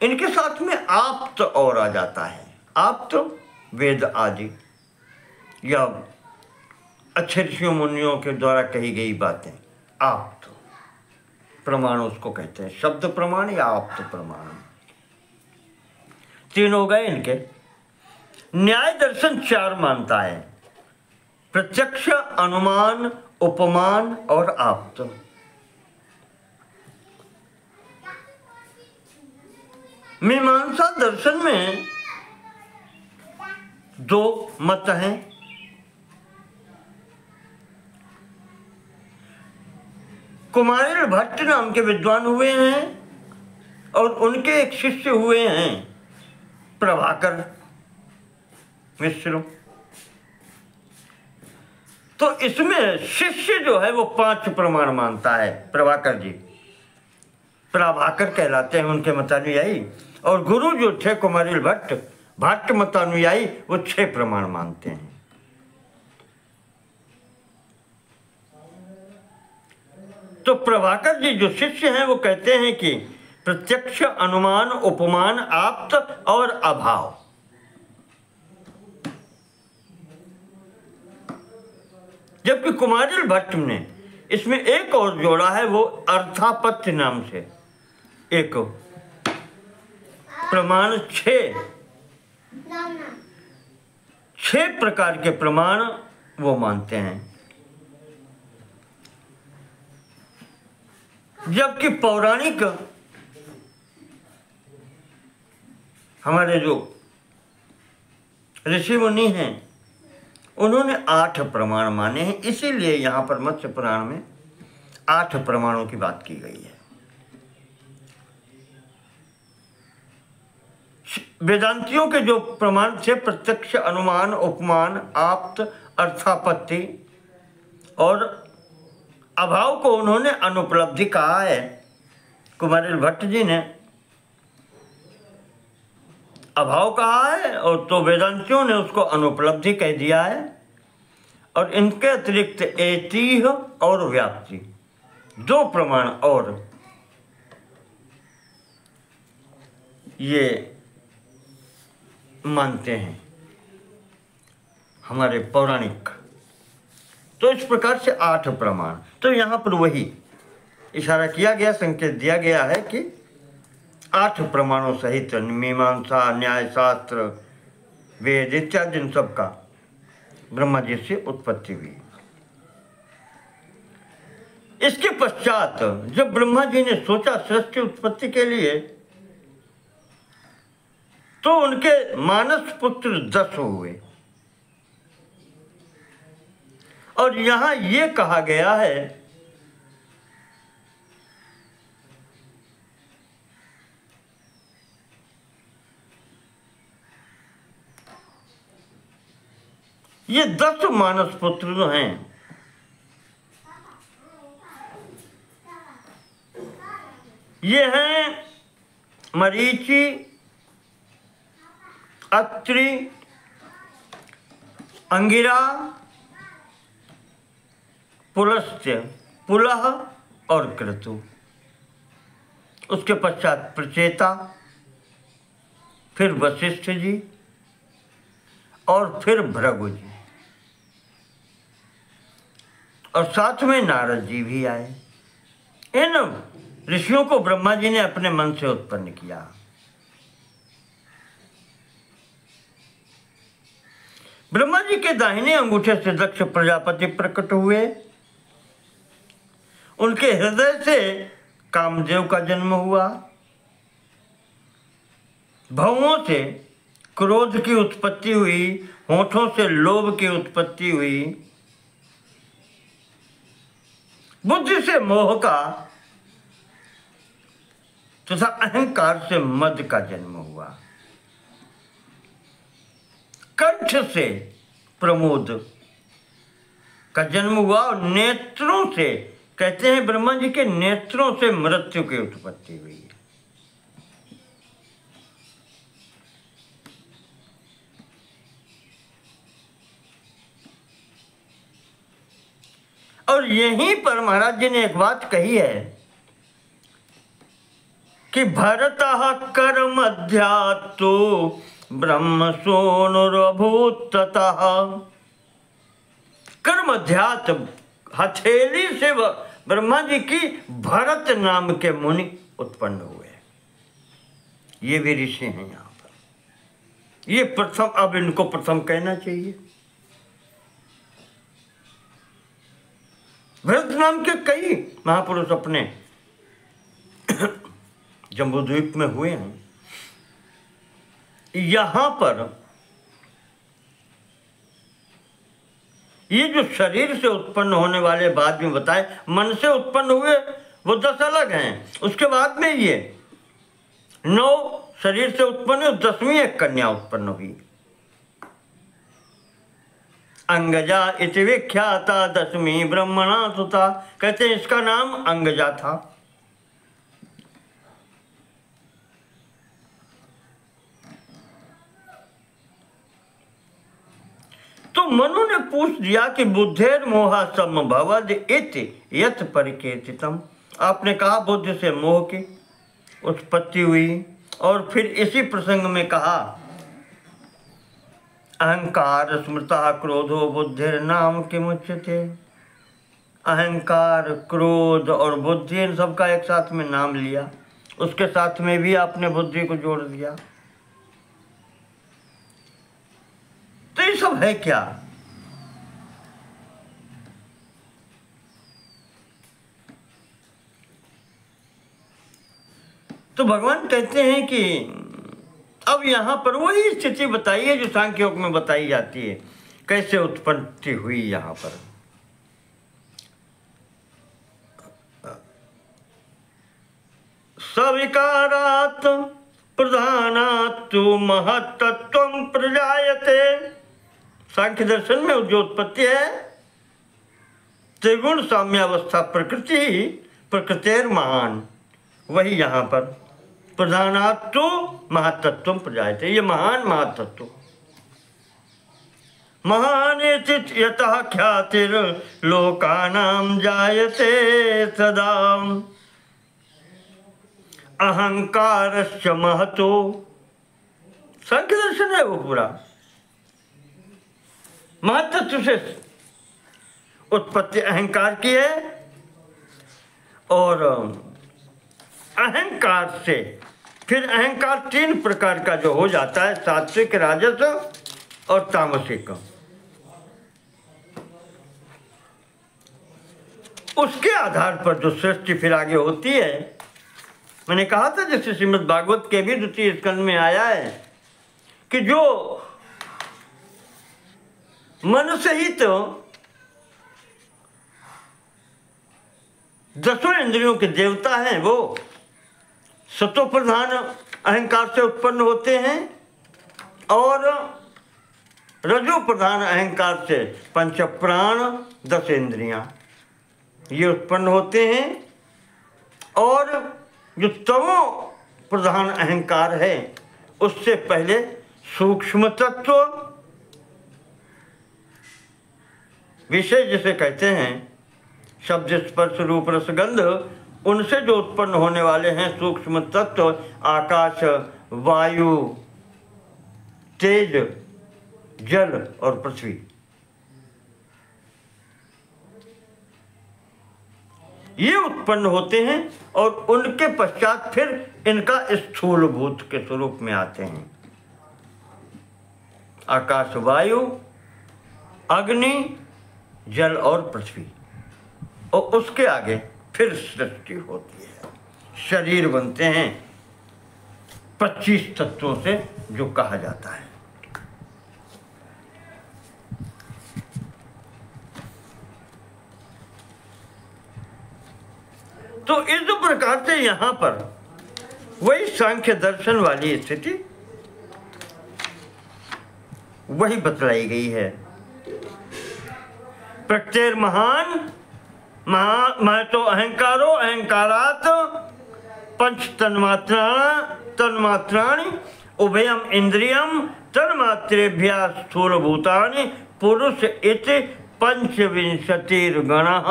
इनके साथ में आप्त और आ जाता है। आप्त वेद आदि या अच्छे ऋषियों मुनियों के द्वारा कही गई बातें, आप्त प्रमाण उसको कहते हैं। शब्द प्रमाण या आप्त प्रमाण, 3 हो गए इनके। न्याय दर्शन 4 मानता है, प्रत्यक्ष, अनुमान, उपमान और आप्त। मीमांसा दर्शन में 2 मत हैं। कुमारिल भट्ट नाम के विद्वान हुए हैं और उनके एक शिष्य हुए हैं प्रभाकर मिश्र। तो इसमें शिष्य जो है वो 5 प्रमाण मानता है। प्रभाकर जी प्रभाकर कहलाते हैं, उनके मतानुयायी। और गुरु जो थे कुमारिल भट्ट, भट्ट मतानुयायी, वो 6 प्रमाण मानते हैं। तो प्रभाकर जी जो शिष्य हैं वो कहते हैं कि प्रत्यक्ष, अनुमान, उपमान, आप्त और अभाव। जबकि कुमारिल भट्ट ने इसमें एक और जोड़ा है, वो अर्थापत्ति नाम से एक प्रमाण। 6 प्रकार के प्रमाण वो मानते हैं। जबकि पौराणिक हमारे जो ऋषि मुनि हैं उन्होंने 8 प्रमाण माने हैं। इसीलिए यहाँ पर मत्स्य पुराण में 8 प्रमाणों की बात की गई है। वेदांतियों के जो प्रमाण थे प्रत्यक्ष, अनुमान, उपमान, आप्त, अर्थापत्ति और अभाव को उन्होंने अनुपलब्धि कहा है। कुमारिल भट्ट जी ने अभाव कहा है और तो वेदांतियों ने उसको अनुपलब्धि कह दिया है। और इनके अतिरिक्त एतीह और व्याप्ति 2 प्रमाण और ये मानते हैं हमारे पौराणिक। तो इस प्रकार से 8 प्रमाण। तो यहाँ पर वही इशारा किया गया, संकेत दिया गया है कि 8 प्रमाणों सहित मीमांसा, न्याय शास्त्र, वेद इत्यादि इन सब का ब्रह्मा जी से उत्पत्ति हुई। इसके पश्चात जब ब्रह्मा जी ने सोचा सृष्टि उत्पत्ति के लिए, तो उनके मानस पुत्र 10 हुए। और यहां ये कहा गया है ये 10 मानस पुत्र जो हैं ये हैं मरीचि, अत्रि, अंगिरा, पुलस्त्य, पुलह और क्रतु। उसके पश्चात प्रचेता, फिर वशिष्ठ जी और फिर भृगु जी, और साथ में नारद जी भी आए। इन ऋषियों को ब्रह्मा जी ने अपने मन से उत्पन्न किया। ब्रह्मा जी के दाहिने अंगूठे से दक्ष प्रजापति प्रकट हुए। उनके हृदय से कामदेव का जन्म हुआ। भवों से क्रोध की उत्पत्ति हुई, होठों से लोभ की उत्पत्ति हुई, बुद्धि से मोह का तथा अहंकार से मद का जन्म हुआ। कंठ से प्रमोद का जन्म हुआ और नेत्रों से, कहते हैं ब्रह्मा जी के नेत्रों से मृत्यु की उत्पत्ति हुई। और यहीं पर महाराज जी ने एक बात कही है कि भरतः कर्मध्यात्तो ब्रह्म सोनुरभूत ततः। कर्मध्यात हथेली से ब्रह्मा जी की भरत नाम के मुनि उत्पन्न हुए। ये भी ऋषि हैं यहाँ पर। ये प्रथम, अब इनको प्रथम कहना चाहिए। भरत नाम के कई महापुरुष अपने जम्बूद्वीप में हुए हैं। यहां पर ये जो शरीर से उत्पन्न होने वाले बाद में बताए, मन से उत्पन्न हुए वो 10 अलग हैं। उसके बाद में ये 9 शरीर से उत्पन्न हुई, 10वीं एक कन्या उत्पन्न हुई। अंगजा इति विख्याता 10वीं ब्रह्मणा सुता, कहते हैं इसका नाम अंगजा था। तो मनु ने पूछ दिया कि बुद्धेर मोहा समभवद इति यत् परिकेतितम, आपने कहा बुद्ध से मोह की उत्पत्ति हुई, और फिर इसी प्रसंग में कहा अहंकार स्मृता क्रोधो बुद्धिर नाम किमुच्यते। अहंकार, क्रोध और बुद्धि, इन सबका एक साथ में नाम लिया, उसके साथ में भी आपने बुद्धि को जोड़ दिया। तो ये सब है क्या? तो भगवान कहते हैं कि अब यहां पर वही स्थिति बताइए जो सांख्य योग में बताई जाती है, कैसे उत्पत्ति हुई। यहां पर सविकारात् प्रधानात् महत्तत्वं प्रजायते। सांख्य दर्शन में जो उत्पत्ति है त्रिगुण साम्यावस्था प्रकृति, प्रकृतेर महान, वही यहां पर प्रधानात् महत्तत्वं प्रजायते। ये महान महत्तत्व, महान यतः ख्यातिर लोकानां जायते सदा अहंकारस्य महतो। सांख्य दर्शन है वो पूरा, महत्तत्व से उत्पत्ति अहंकार की है, और अहंकार से फिर अहंकार 3 प्रकार का जो हो जाता है, सात्विक, राजस और तामसिक। उसके आधार पर जो सृष्टि फिर आगे होती है, मैंने कहा था जैसे श्रीमद् भागवत के भी 2 स्कंद में आया है कि जो मन सहित 10 इंद्रियों के देवता हैं, वो सतो प्रधान अहंकार से उत्पन्न होते हैं, और रजो प्रधान अहंकार से पंच प्राण 10 इंद्रियां ये उत्पन्न होते हैं, और जो तमो प्रधान अहंकार है उससे पहले सूक्ष्म तत्व विषय जिसे कहते हैं, शब्द स्पर्श रूप रस गंध, उनसे जो उत्पन्न होने वाले हैं सूक्ष्म तत्व, आकाश, वायु, तेज, जल और पृथ्वी, ये उत्पन्न होते हैं, और उनके पश्चात फिर इनका स्थूलभूत के स्वरूप में आते हैं। आकाश, वायु, अग्नि, जल और पृथ्वी, और उसके आगे फिर सृष्टि होती है, शरीर बनते हैं 25 तत्वों से, जो कहा जाता है। तो इस प्रकार से यहां पर वही सांख्य दर्शन वाली स्थिति वही बतलाई गई है। प्रत्येर महान महतो अहंकारो अहंकारात् पंच तन्मात्राणि उभयम इंद्रियम तन्मात्रेभ्यः स्थूलभूतानि पुरुष इति 25 गणः।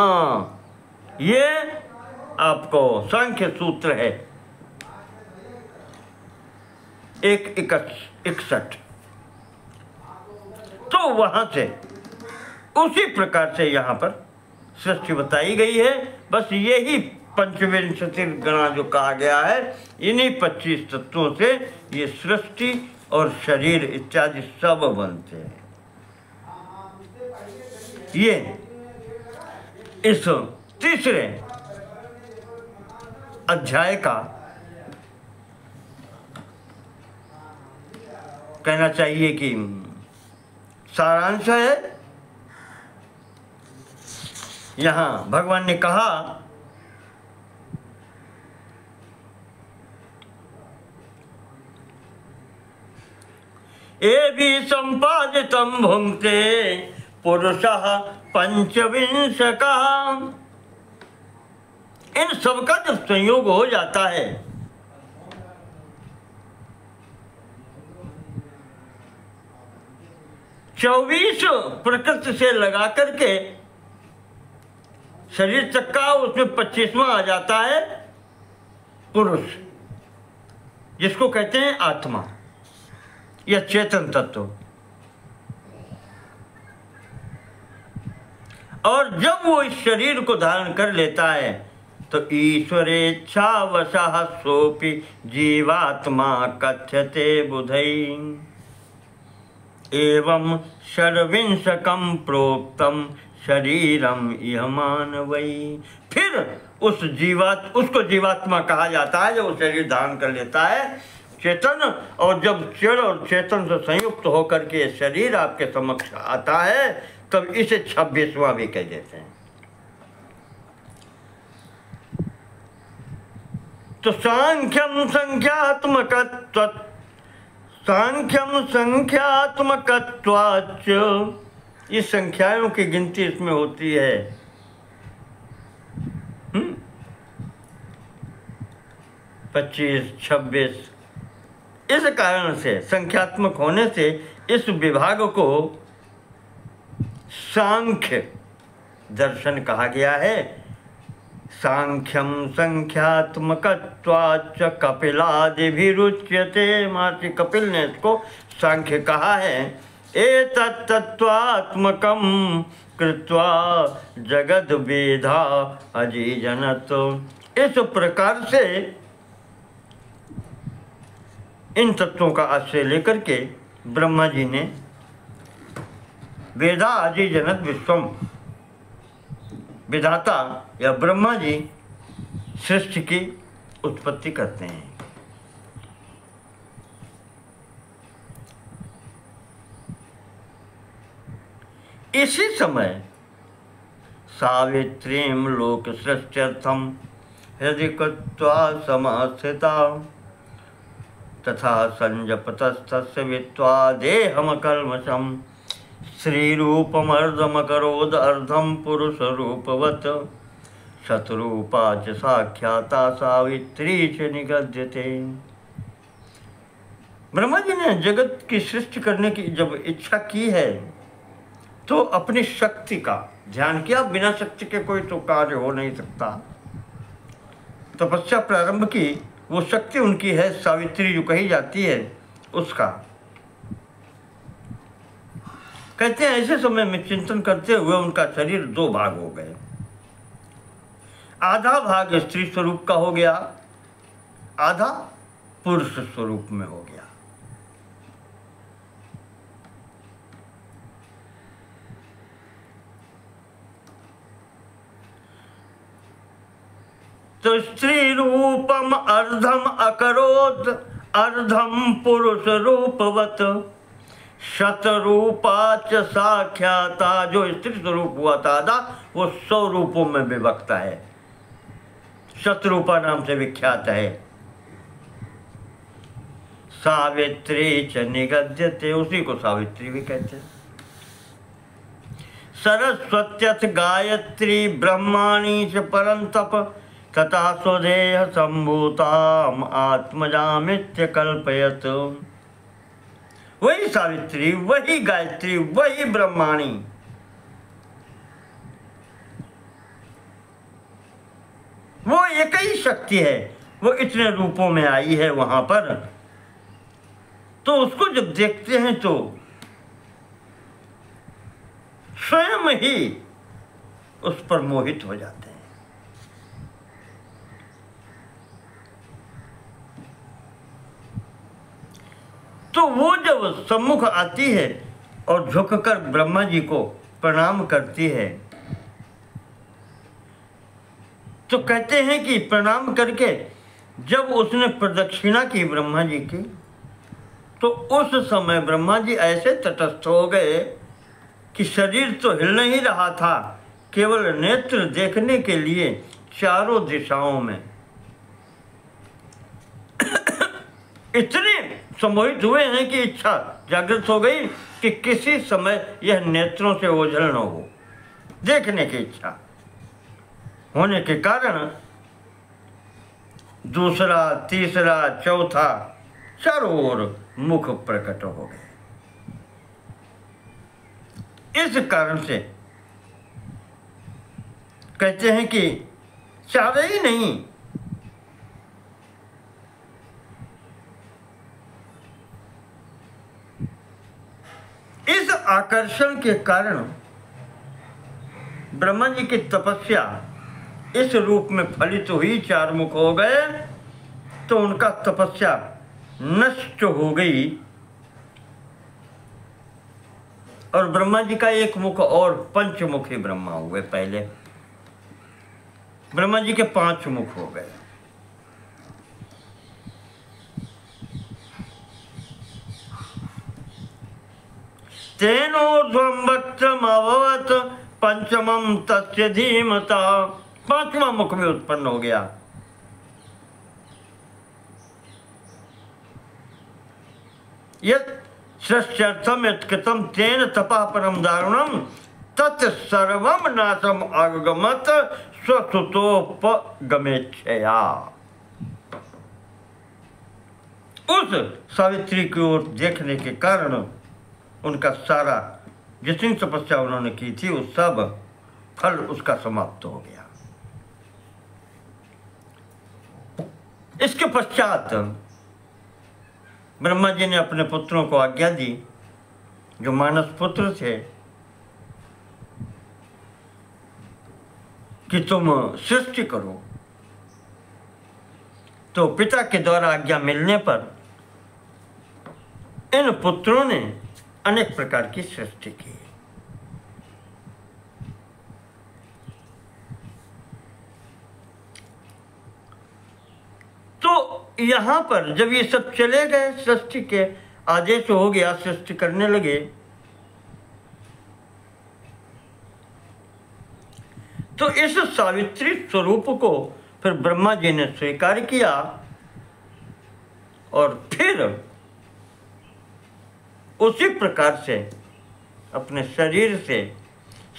ये आपको सांख्य सूत्र है 1:61। तो वहां से उसी प्रकार से यहां पर सृष्टि बताई गई है। बस यही 25 गणा जो कहा गया है, इन्हीं 25 तत्वों से ये सृष्टि और शरीर इत्यादि सब बनते हैं। ये इस तीसरे अध्याय का कहना चाहिए कि सारांश है। यहां भगवान ने कहा एभि संपादितं भुङ्क्ते पुरुषः पंचविंशकः। इन सबका जब संयोग हो जाता है, चौबीस प्रकृति से लगा करके शरीर चक्का, उसमें 25वां आ जाता है पुरुष, जिसको कहते हैं आत्मा या चेतन तत्व। और जब वो इस शरीर को धारण कर लेता है तो ईश्वरेच्छा वशः सोपि जीवात्मा कथ्यते बुधै। एवं षड्विंशकं प्रोक्तम शरीरम इह मानवै। फिर उसको जीवात्मा कहा जाता है, जब वो शरीर धारण कर लेता है चेतन, और जब जड़ और चेतन से संयुक्त होकर के शरीर आपके समक्ष आता है तब इसे 26वां भी कह देते हैं। तो सांख्यम संख्यात्मकत्वाच्च, इस संख्याओं की गिनती इसमें होती है। 25, 26, इस कारण से, संख्यात्मक होने से इस विभाग को सांख्य दर्शन कहा गया है। सांख्यम संख्यात्मकत्वाच्च कपिलादिभिरुच्यते। महर्षि कपिल ने इसको सांख्य कहा है। एतत्तत्त्वात्मकं कृत्वा जगद वेदा अजीजनत। इस प्रकार से इन तत्वों का आश्रय लेकर के ब्रह्मा जी ने वेदा अजीजनत विश्वम, विधाता या ब्रह्मा जी सृष्टि की उत्पत्ति करते हैं। इसी समय सावित्रीं लोक सृष्ट्यर्थम हृदि कृत्वा समास्थिता तथा संजपतस्तस्य वित्वा देहमकल्मषम् श्रीरूपमर्धमकरोद अर्धम पुरुष रूपवत् शतरूपा च साख्याता सावित्री च निगद्यते। ब्रह्मा जी ने जगत की सृष्टि करने की जब इच्छा की है तो अपनी शक्ति का ध्यान किया। बिना शक्ति के कोई तो कार्य हो नहीं सकता। तपस्या प्रारंभ की, वो शक्ति उनकी है सावित्री जो कही जाती है उसका। कहते हैं ऐसे समय में चिंतन करते हुए उनका शरीर 2 भाग हो गए। आधा भाग स्त्री स्वरूप का हो गया, आधा पुरुष स्वरूप में हो गया। तो स्त्री रूपम अर्धम अकरोत अर्धम पुरुष रूपवत शतरूपा च साख्याता। जो स्त्री स्वरूप हुआ था आधा, वो 100 रूपों में विभक्त है, शतरूपा नाम से विख्यात है। सावित्री च निगद्यते, उसी को सावित्री भी कहते हैं। सरस्वत्यथ गायत्री ब्रह्माणी च परंतप तथा स्वदेह संभूताम आत्मजामित्य कल्पयत। वही सावित्री, वही गायत्री, वही ब्रह्माणी, वो एक ही शक्ति है। वो इतने रूपों में आई है वहां पर, तो उसको जब देखते हैं तो स्वयं ही उस पर मोहित हो जाते हैं। तो वो जब सम्मुख आती है और झुककर ब्रह्मा जी को प्रणाम करती है तो कहते हैं कि प्रणाम करके जब उसने प्रदक्षिणा की ब्रह्मा जी की, तो उस समय ब्रह्मा जी ऐसे तटस्थ हो गए कि शरीर तो हिल नहीं रहा था, केवल नेत्र देखने के लिए चारों दिशाओं में इतने सम्मोहित हुए हैं कि इच्छा जागृत हो गई कि किसी समय यह नेत्रों से ओझल न हो। देखने की इच्छा होने के कारण दूसरा, तीसरा, चौथा, चारों ओर मुख प्रकट हो गए। इस कारण से कहते हैं कि चाहे ही नहीं, इस आकर्षण के कारण ब्रह्मा जी की तपस्या इस रूप में फलित हुई, चार मुख हो गए, तो उनका तपस्या नष्ट हो गई और ब्रह्मा जी का एक मुख और पंचमुखी ब्रह्मा हुए। पहले ब्रह्मा जी के 5 मुख हो गए। तेनोर्ध्वं वक्त्रमभवत् पंचमं तस्य धीमता। 5वां मुख भी उत्पन्न हो गया। यत् सृष्ट्यर्थम यत्कृतं तेन तपः परम दारुणम तत् सर्वं नाशम आगमत् स्वसुतोपगमेच्छया। उस सावित्री की ओर देखने के कारण उनका सारा जितनी तपस्या उन्होंने की थी वो सब फल उसका समाप्त हो गया। इसके पश्चात ब्रह्मा जी ने अपने पुत्रों को आज्ञा दी, जो मानस पुत्र थे, कि तुम सृष्टि करो। तो पिता के द्वारा आज्ञा मिलने पर इन पुत्रों ने अनेक प्रकार की सृष्टि की। तो यहां पर जब ये सब चले गए, सृष्टि के आदेश हो गया, सृष्टि करने लगे, तो इस सावित्री स्वरूप को फिर ब्रह्मा जी ने स्वीकार किया और फिर उसी प्रकार से अपने शरीर से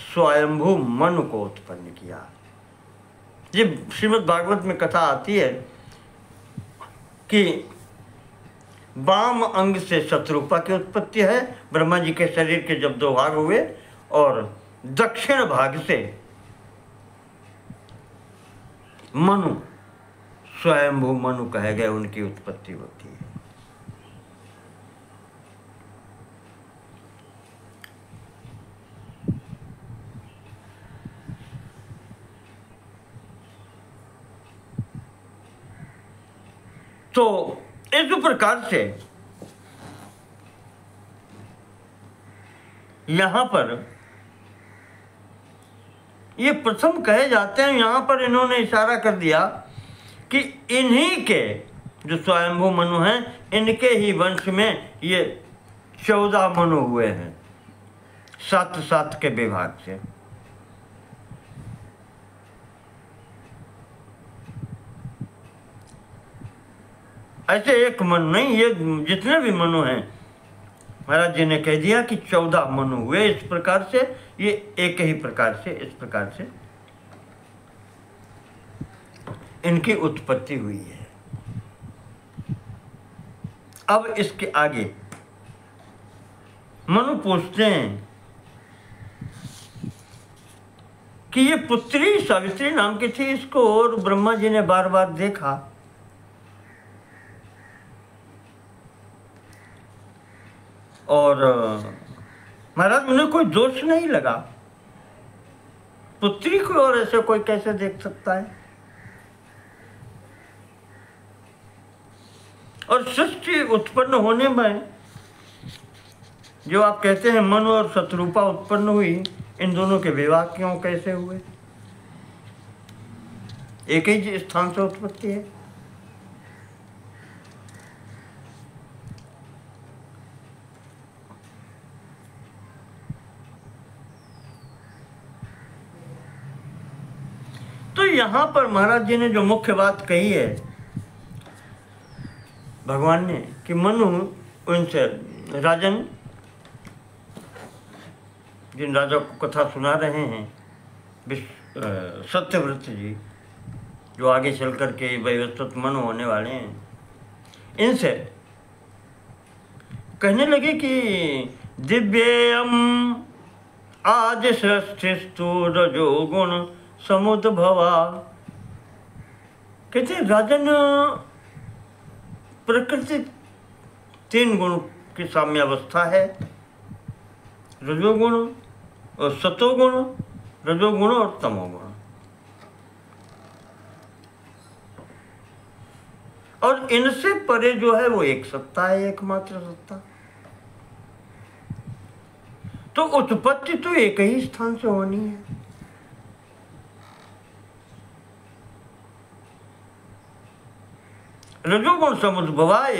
स्वयंभू मनु को उत्पन्न किया। ये श्रीमद् भागवत में कथा आती है कि वाम अंग से शत्रुपा की उत्पत्ति है। ब्रह्मा जी के शरीर के जब 2 भाग हुए और दक्षिण भाग से मनु, स्वयंभू मनु कहे गए, उनकी उत्पत्ति होती है। तो इस प्रकार से यहां पर ये प्रथम कहे जाते हैं। यहां पर इन्होंने इशारा कर दिया कि इन्हीं के जो स्वयंभू मनु हैं, इनके ही वंश में ये 14 मनु हुए हैं, 7 के विभाग से। ऐसे एक मनु नहीं, ये जितने भी मनु हैं, महाराज जी ने कह दिया कि 14 मनु हुए। इस प्रकार से ये एक ही प्रकार से, इस प्रकार से इनकी उत्पत्ति हुई है। अब इसके आगे मनु पूछते हैं कि ये पुत्री सावित्री नाम की थी, इसको और ब्रह्मा जी ने बार बार देखा, और महाराज उन्हें कोई दोष नहीं लगा। पुत्री को और ऐसे कोई कैसे देख सकता है? और सृष्टि उत्पन्न होने में जो आप कहते हैं मनु और शत्रुपा उत्पन्न हुई, इन दोनों के विवाह क्यों कैसे हुए? एक ही स्थान से उत्पत्ति है। तो यहां पर महाराज जी ने जो मुख्य बात कही है, भगवान ने कि मनु उनसे राजन, जिन राजा को कथा सुना रहे हैं सत्यव्रत जी, जो आगे चल कर के वैवस्वत मनु होने वाले हैं, इनसे कहने लगे कि दिव्यम आदि सृष्टिस्तु रजोगुण समुद्भवा। कहते राजन, प्रकृति 3 गुण की साम्यावस्था है, रजोगुण और सतोगुण, रजोगुण और तमोगुण। और इनसे परे जो है वो एक सत्ता है, एकमात्र सत्ता। तो उत्पत्ति तो एक ही स्थान से होनी है। रजोगुण समुद्भवाय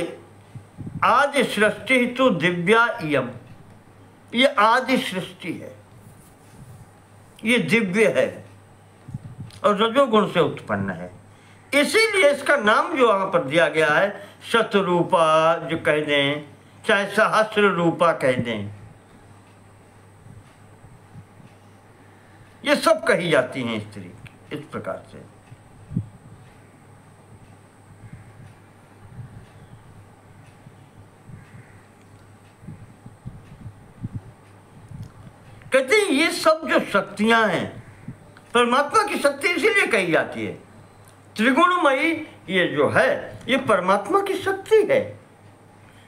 आदि सृष्टि तो दिव्या इयम, ये आदि सृष्टि है, ये दिव्य है और रजोगुण से उत्पन्न है। इसीलिए इसका नाम जो वहां पर दिया गया है शतरूपा जो कह दें, चाहे सहस्र रूपा कह दें, ये सब कही जाती हैं स्त्री इस प्रकार से। कहते हैं ये सब जो शक्तियां हैं, परमात्मा की शक्ति इसीलिए कही जाती है। त्रिगुणमयी ये जो है ये परमात्मा की शक्ति है।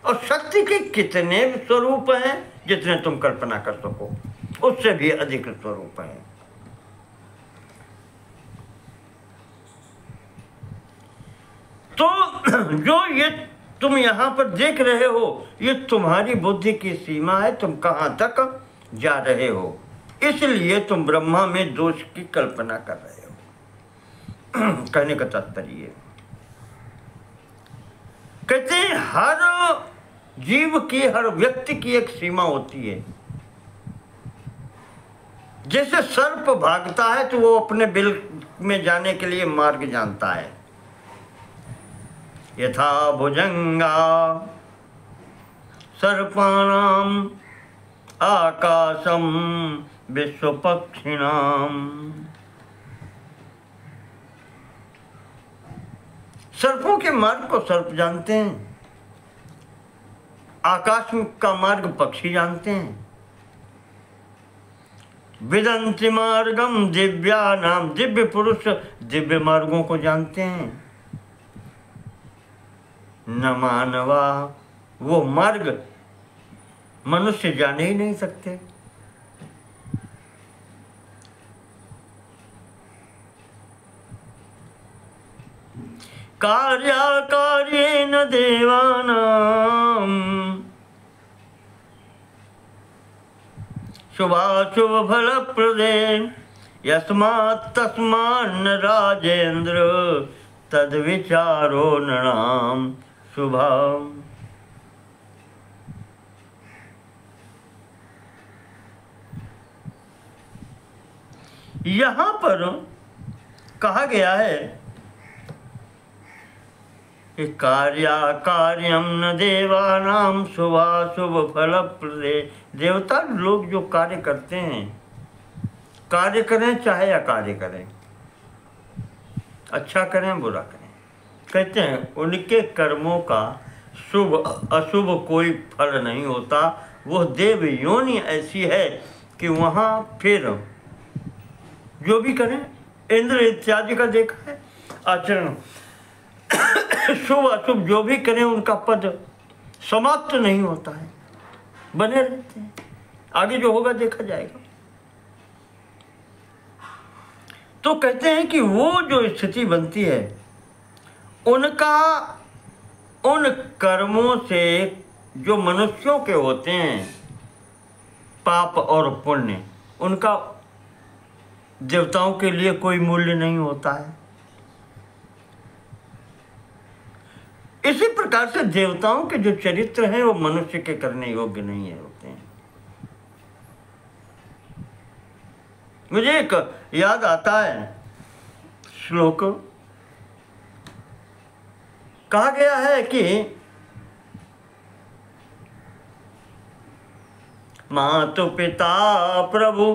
और शक्ति के कितने स्वरूप हैं जितने तुम कल्पना कर सको, उससे भी अधिक स्वरूप हैं। तो जो ये तुम यहां पर देख रहे हो, ये तुम्हारी बुद्धि की सीमा है, तुम कहां तक जा रहे हो। इसलिए तुम ब्रह्मा में दोष की कल्पना कर रहे हो। कहने का तात्पर्य कहते हैं हर जीव की, हर व्यक्ति की एक सीमा होती है। जैसे सर्प भागता है तो वो अपने बिल में जाने के लिए मार्ग जानता है। यथा भुजंगा सर्पाणाम आकाशम विश्व पक्षिणाम। सर्पों के मार्ग को सर्प जानते हैं, आकाश का मार्ग पक्षी जानते हैं। विदंति मार्गम दिव्या नाम, दिव्य पुरुष दिव्य मार्गों को जानते हैं। न मानवा, वो मार्ग मनुष्य जान ही नहीं सकते। कार्याकार्येण देवानां शुभाशुभ फलप्रदे यस्मात् तस्मान्न राजेन्द्र तद्विचारो नृणां शुभम्। यहाँ पर कहा गया है कि कार्याकार्यम न देवानाम शुभाशुभ फलप्रदे। देवता लोग जो कार्य करते हैं, कार्य करें चाहे अकार्य करें, अच्छा करें बुरा करें, कहते हैं उनके कर्मों का शुभ अशुभ कोई फल नहीं होता। वह देव योनि ऐसी है कि वहाँ फिर जो भी करें, इंद्र इत्यादि का देखा है आचरण, शुभ अशुभ जो भी करें उनका पद समाप्त नहीं होता है, बने रहते हैं। आगे जो होगा देखा जाएगा। तो कहते हैं कि वो जो स्थिति बनती है उनका, उन कर्मों से जो मनुष्यों के होते हैं पाप और पुण्य, उनका देवताओं के लिए कोई मूल्य नहीं होता है। इसी प्रकार से देवताओं के जो चरित्र हैं वो मनुष्य के करने योग्य नहीं है होते हैं। मुझे एक याद आता है श्लोक, कहा गया है कि मातु पिता प्रभु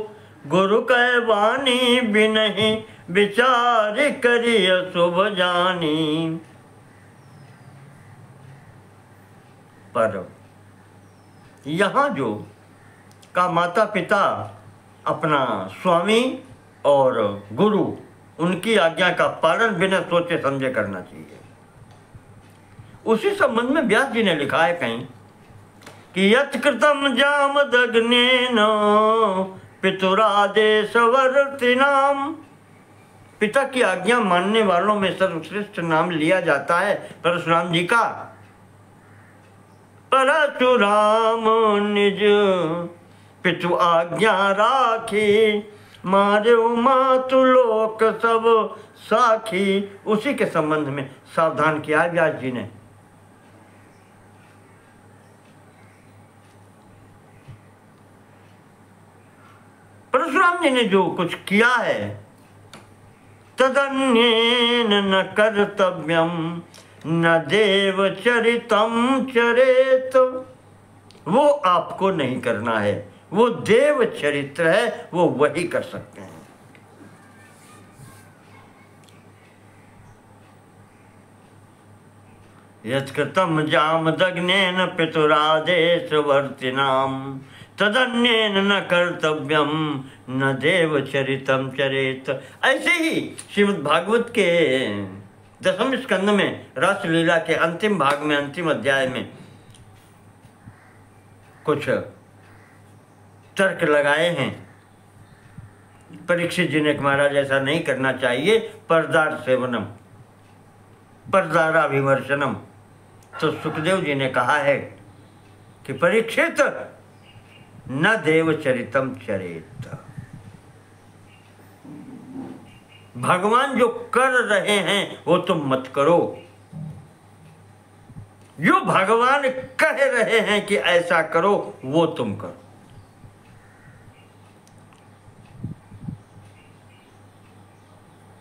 गुरु कह वाणी बिनहि विचार करिय शुभ जानी। पर यहाँ जो का माता पिता अपना स्वामी और गुरु उनकी आज्ञा का पालन बिना सोचे समझे करना चाहिए। उसी संबंध में व्यास जी ने लिखा है कहीं कि यत् कृतम जामदग्नेन पितुरादेशवर्तिनाम। पिता की आज्ञा मानने वालों में सर्वश्रेष्ठ नाम लिया जाता है परशुराम जी का। परशुराम निज पितु आज्ञा राखी, मारे मातु लोक सब साखी। उसी के संबंध में सावधान किया व्यास जी ने। परशुराम जी ने जो कुछ किया है, तदन्येन न कर्तव्यम न देव चरितम चरेत। वो आपको नहीं करना है, वो देव चरित्र है, वो वही कर सकते हैं। यत्कृतं जामदग्नेन पितुरादेशवर्तिनाम तदन्येन न कर्तव्यम न देव चरितम चरेत। ऐसे ही श्रीमद् भागवत के 10वें स्कंद में रासलीला के अंतिम भाग में अंतिम अध्याय में कुछ तर्क लगाए हैं। परीक्षित जी ने महाराज ऐसा नहीं करना चाहिए, पर्दार सेवनम पर्दाराभिवर्शनम। तो सुखदेव जी ने कहा है कि परीक्षित न देव चरितम चरित। भगवान जो कर रहे हैं वो तुम मत करो, जो भगवान कह रहे हैं कि ऐसा करो वो तुम करो।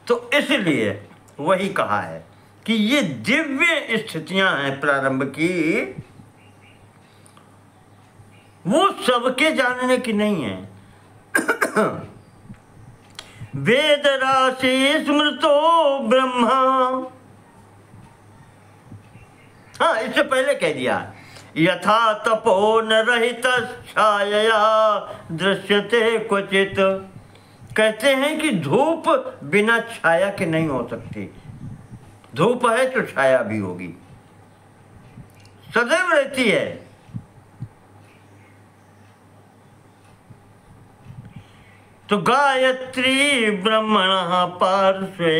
तो इसलिए वही कहा है कि ये दिव्य स्थितियां हैं प्रारंभ की, वो सबके जानने की नहीं है। वेद राशि स्मृतो ब्रह्मा। हाँ, इससे पहले कह दिया यथा तपो न रहित छाया दृश्यते क्वचित। कहते हैं कि धूप बिना छाया के नहीं हो सकती। धूप है तो छाया भी होगी, सदैव रहती है। तो गायत्री ब्रह्मणः पार्श्वे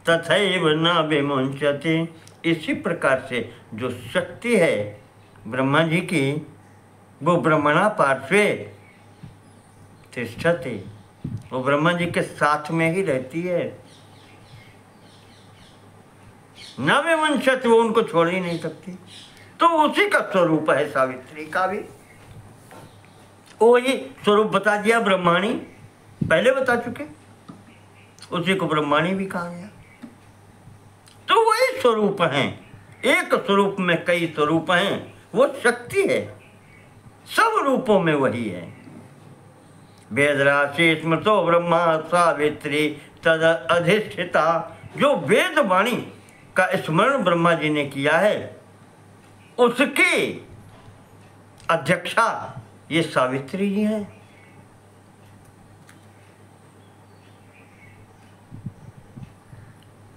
तथैव न विमुंचति। इसी प्रकार से जो शक्ति है ब्रह्मा जी की, वो ब्रह्मणा पार्श्वे तिष्ठति, वो ब्रह्मा जी के साथ में ही रहती है। न विमुंचति, वो उनको छोड़ ही नहीं सकती। तो उसी का स्वरूप है सावित्री का भी। वही स्वरूप बता दिया ब्रह्माणी, पहले बता चुके, उसी को ब्रह्माणी भी कहा गया। तो वही स्वरूप हैं, एक स्वरूप में कई स्वरूप हैं, वो शक्ति है, सब रूपों में वही है। वेद राशि स्मृतो ब्रह्मा सावित्री तद अधिष्ठिता। जो वेद वाणी का स्मरण ब्रह्मा जी ने किया है, उसकी अध्यक्षा ये सावित्री जी हैं।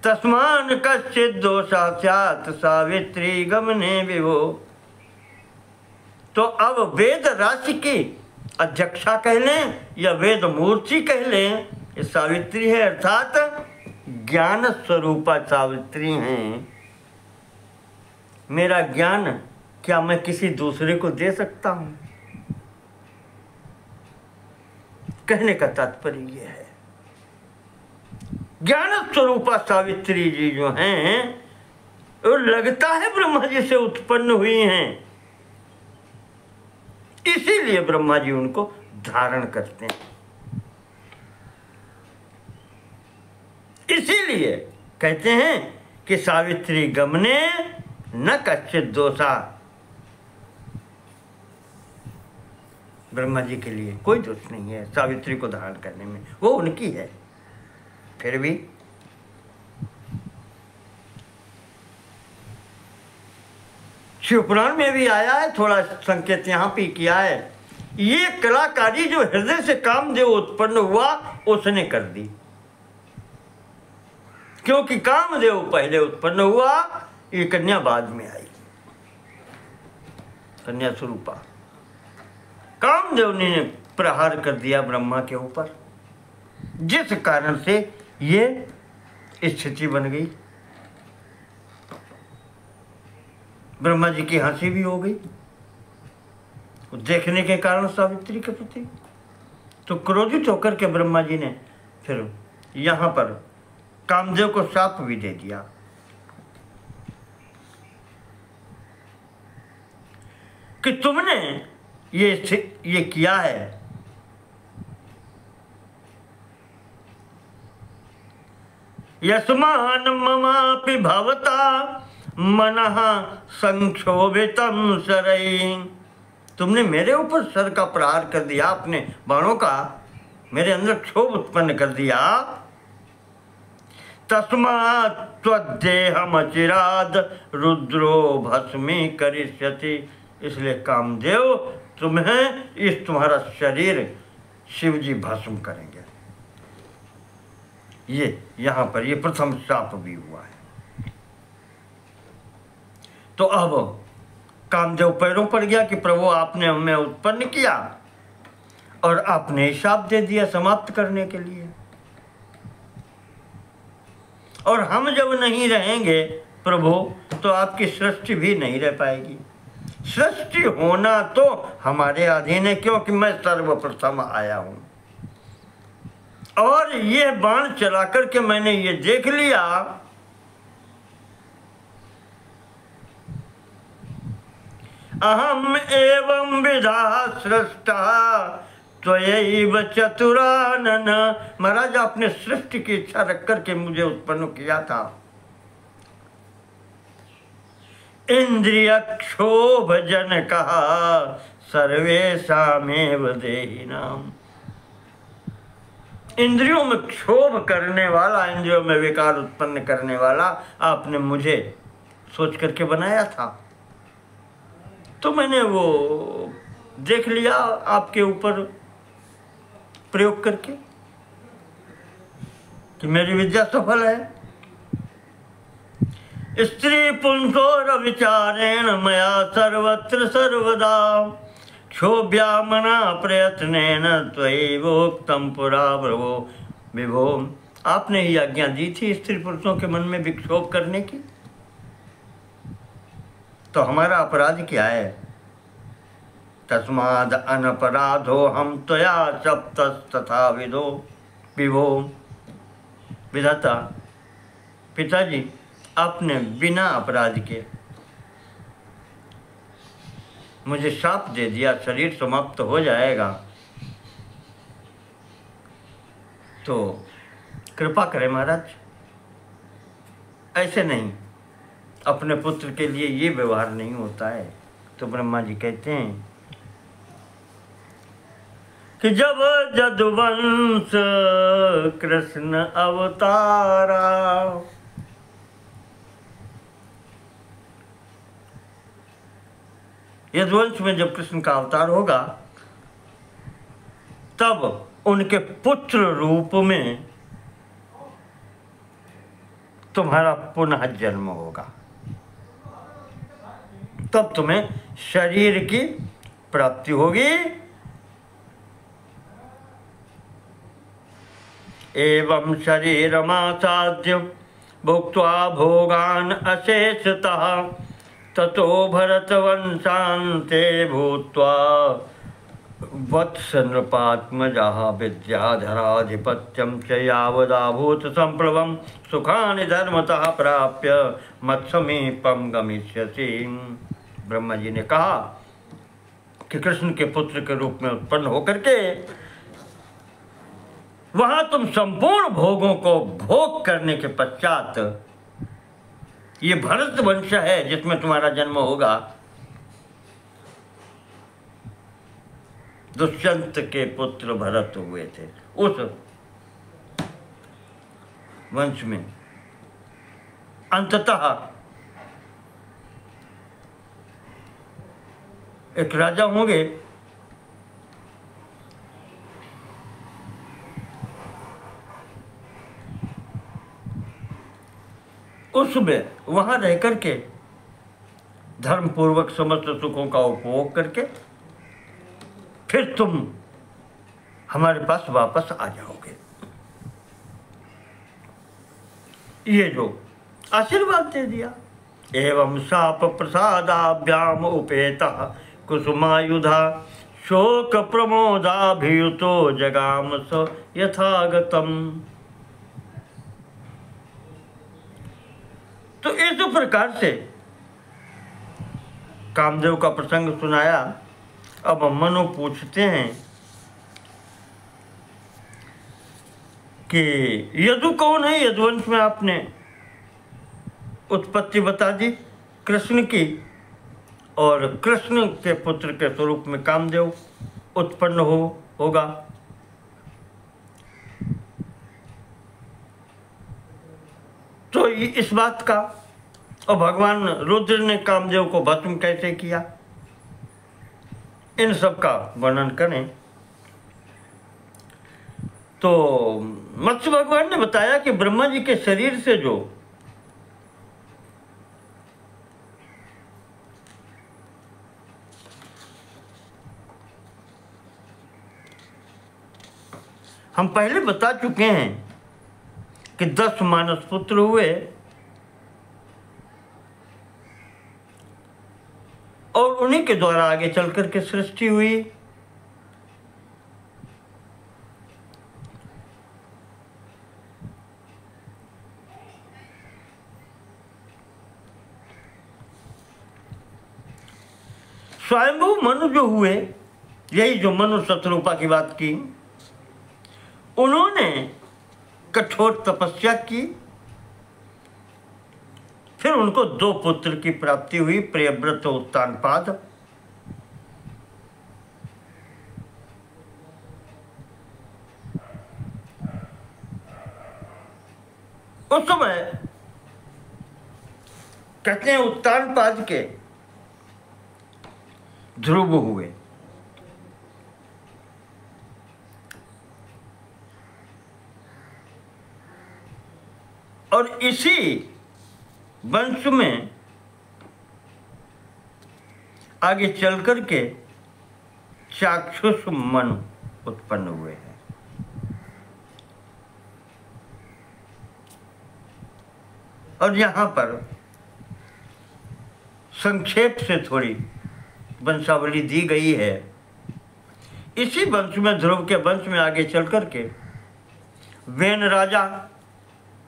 तस्मान कश्चित् दोषा स्यात् सावित्री गमने विभो। तो अब वेद राशि की अध्यक्षा कह लें या वेद मूर्ति कह लें, ये सावित्री है, अर्थात ज्ञान स्वरूपा सावित्री हैं। मेरा ज्ञान क्या मैं किसी दूसरे को दे सकता हूं? कहने का तात्पर्य यह है, ज्ञान स्वरूपा सावित्री जी जो हैं, वो लगता है ब्रह्मा जी से उत्पन्न हुई हैं, इसीलिए ब्रह्मा जी उनको धारण करते हैं। इसीलिए कहते हैं कि सावित्री गमने न कश्चित् दोषा। ब्रह्मा जी के लिए कोई दोष नहीं है सावित्री को धारण करने में, वो उनकी है। फिर भी शिवपुराण में भी आया है, थोड़ा संकेत यहाँ पे किया है, ये कलाकारी जो हृदय से कामदेव उत्पन्न हुआ उसने कर दी, क्योंकि कामदेव पहले उत्पन्न हुआ, ये कन्या बाद में आई, कन्या स्वरूपा। कामदेव ने प्रहार कर दिया ब्रह्मा के ऊपर, जिस कारण से ये स्थिति बन गई। ब्रह्मा जी की हंसी भी हो गई देखने के कारण सावित्री के प्रति, तो क्रोधित होकर के ब्रह्मा जी ने फिर यहाँ पर कामदेव को शाप भी दे दिया कि तुमने ये किया है, यस्मान ममापि भवता मनः संक्षोभितम शरैः, तुमने मेरे ऊपर सर का प्रहार कर दिया, अपने बाणों का मेरे अंदर क्षोभ उत्पन्न कर दिया। तस्मात् त्वद्देहमचिराद रुद्रो भस्मी करिष्यति, इसलिए कामदेव तुम्हें इस तुम्हारा शरीर शिवजी भस्म करेंगे। ये यहाँ पर ये प्रथम शाप भी हुआ है। तो अब कामदेव पैरों पड़ गया कि प्रभु आपने हमें उत्पन्न किया और आपने शाप दे दिया समाप्त करने के लिए, और हम जब नहीं रहेंगे प्रभु तो आपकी सृष्टि भी नहीं रह पाएगी। सृष्टि होना तो हमारे अधीन है, क्योंकि मैं सर्वप्रथम आया हूं, और ये बाण चला करके मैंने ये देख लिया अहम एवं विधा सृष्टा त्वयैव चतुरानन। महाराज आपने सृष्टि की इच्छा रख करके मुझे उत्पन्न किया था। इंद्रिय क्षोभ जन कहा सर्वेशामेव देहिनाम, इंद्रियों में क्षोभ करने वाला, इंद्रियों में विकार उत्पन्न करने वाला आपने मुझे सोच करके बनाया था, तो मैंने वो देख लिया आपके ऊपर प्रयोग करके कि मेरी विद्या सफल है। स्त्री पुंसोर विचारेण मया सर्वत्र सर्वदा क्षोभ्यामना प्रयत्नेन त्वयैवोक्तम पुरा प्रभो विभो। आपने ही आज्ञा दी थी स्त्री पुरुषों के मन में विक्षोभ करने की, तो हमारा अपराध क्या है? तस्माद अनपराधो हम त्वया सप्तस्तथा विदो विभो। विधाता पिताजी, आपने बिना अपराध के मुझे शाप दे दिया, शरीर समाप्त हो जाएगा, तो कृपा करें महाराज, ऐसे नहीं, अपने पुत्र के लिए ये व्यवहार नहीं होता है। तो ब्रह्मा जी कहते हैं कि जब यदुवंश कृष्ण अवतारा, यदुवंश में जब कृष्ण का अवतार होगा तब उनके पुत्र रूप में तुम्हारा पुनः जन्म होगा, तब तुम्हें शरीर की प्राप्ति होगी। एवं शरीरमासाद्य भुक्त्वा भोगान अशेषतः ततो भरतवंशान्ते भूत्वा वत्स नृपात्मजः विद्याधराधिपत्यं च यावदाभूत संप्रभं सुखानि धर्मतः प्राप्य मत्समीपं गमिष्यसि। ब्रह्मा जी ने कहा कि कृष्ण के पुत्र के रूप में उत्पन्न होकर के वहां तुम संपूर्ण भोगों को भोग करने के पश्चात, ये भरत वंश है जिसमें तुम्हारा जन्म होगा, दुष्यंत के पुत्र भरत हुए थे उस वंश में। अंततः एक राजा होंगे, उसमें वहां रह करके धर्म पूर्वक समस्त सुखों का उपभोग करके फिर तुम हमारे पास वापस आ जाओगे। ये जो आशीर्वाद दे दिया। एवं शाप प्रसादाभ्याम उपेता कुसुमायुधा शोक प्रमोदाभियुतो जगाम स यथागतम। तो इस प्रकार से कामदेव का प्रसंग सुनाया। अब मनु पूछते हैं कि यदु कौन है? यदुवंश में आपने उत्पत्ति बता दी कृष्ण की, और कृष्ण के पुत्र के स्वरूप में कामदेव उत्पन्न होगा। तो इस बात का, और भगवान रुद्र ने कामदेव को भस्म कैसे किया, इन सब का वर्णन करें। तो मत्स्य भगवान ने बताया कि ब्रह्मा जी के शरीर से जो हम पहले बता चुके हैं कि 10 मानस पुत्र हुए, और उन्हीं के द्वारा आगे चल करके सृष्टि हुई। स्वयंभू मनु जो हुए, यही जो मनु शतरूपा की बात की, उन्होंने कठोर तपस्या की, फिर उनको 2 पुत्र की प्राप्ति हुई, प्रियव्रत और उत्तानपाद। उस समय कहते हैं उत्तानपाद के ध्रुव हुए, और इसी वंश में आगे चल करके चाक्षुष मनु उत्पन्न हुए हैं। और यहां पर संक्षेप से थोड़ी वंशावली दी गई है। इसी वंश में, ध्रुव के वंश में आगे चल करके वेन राजा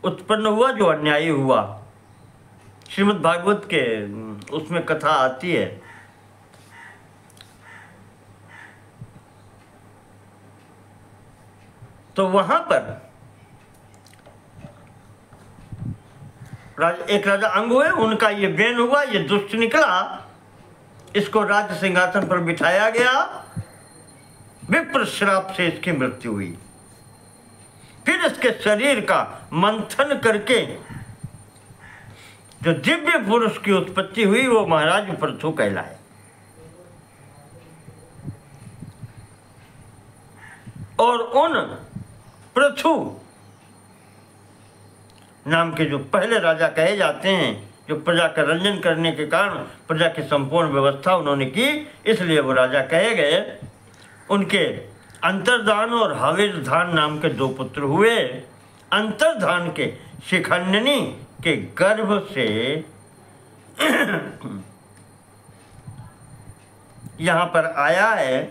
उत्पन्न हुआ, जो अन्यायी हुआ। श्रीमद् भागवत के उसमें कथा आती है। तो वहां पर एक राजा अंग हुए, उनका ये वेन हुआ, ये दुष्ट निकला, इसको राज सिंहासन पर बिठाया गया, विप्र श्राप से इसकी मृत्यु हुई। फिर इसके शरीर का मंथन करके जो दिव्य पुरुष की उत्पत्ति हुई, वो महाराज पृथु कहलाए। और उन पृथु नाम के जो पहले राजा कहे जाते हैं, जो प्रजा का रंजन करने के कारण प्रजा की संपूर्ण व्यवस्था उन्होंने की, इसलिए वो राजा कहे गए। उनके अंतर्धान और हविर्धान नाम के 2 पुत्र हुए। अंतर्धान के शिखंडिनी के गर्भ से यहाँ पर आया है,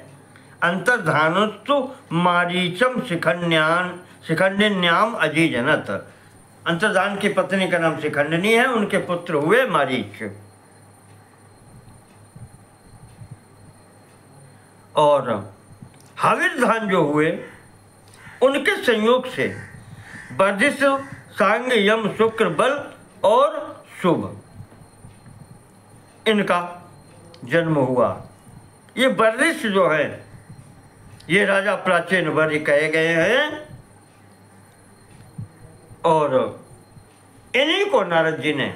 अंतर्धानस्तु मारीचम शिखंडिन्याम अजीजनत। अंतर्धान की पत्नी का नाम शिखंडिनी है, उनके पुत्र हुए मारीच। और हविर्धान जो हुए, उनके संयोग से बर्धिश, सांग, यम, शुक्र, बल और शुभ, इनका जन्म हुआ। ये बर्धिश जो है, ये राजा प्राचीन वर्य कहे गए हैं और इन्हीं को नारद जी ने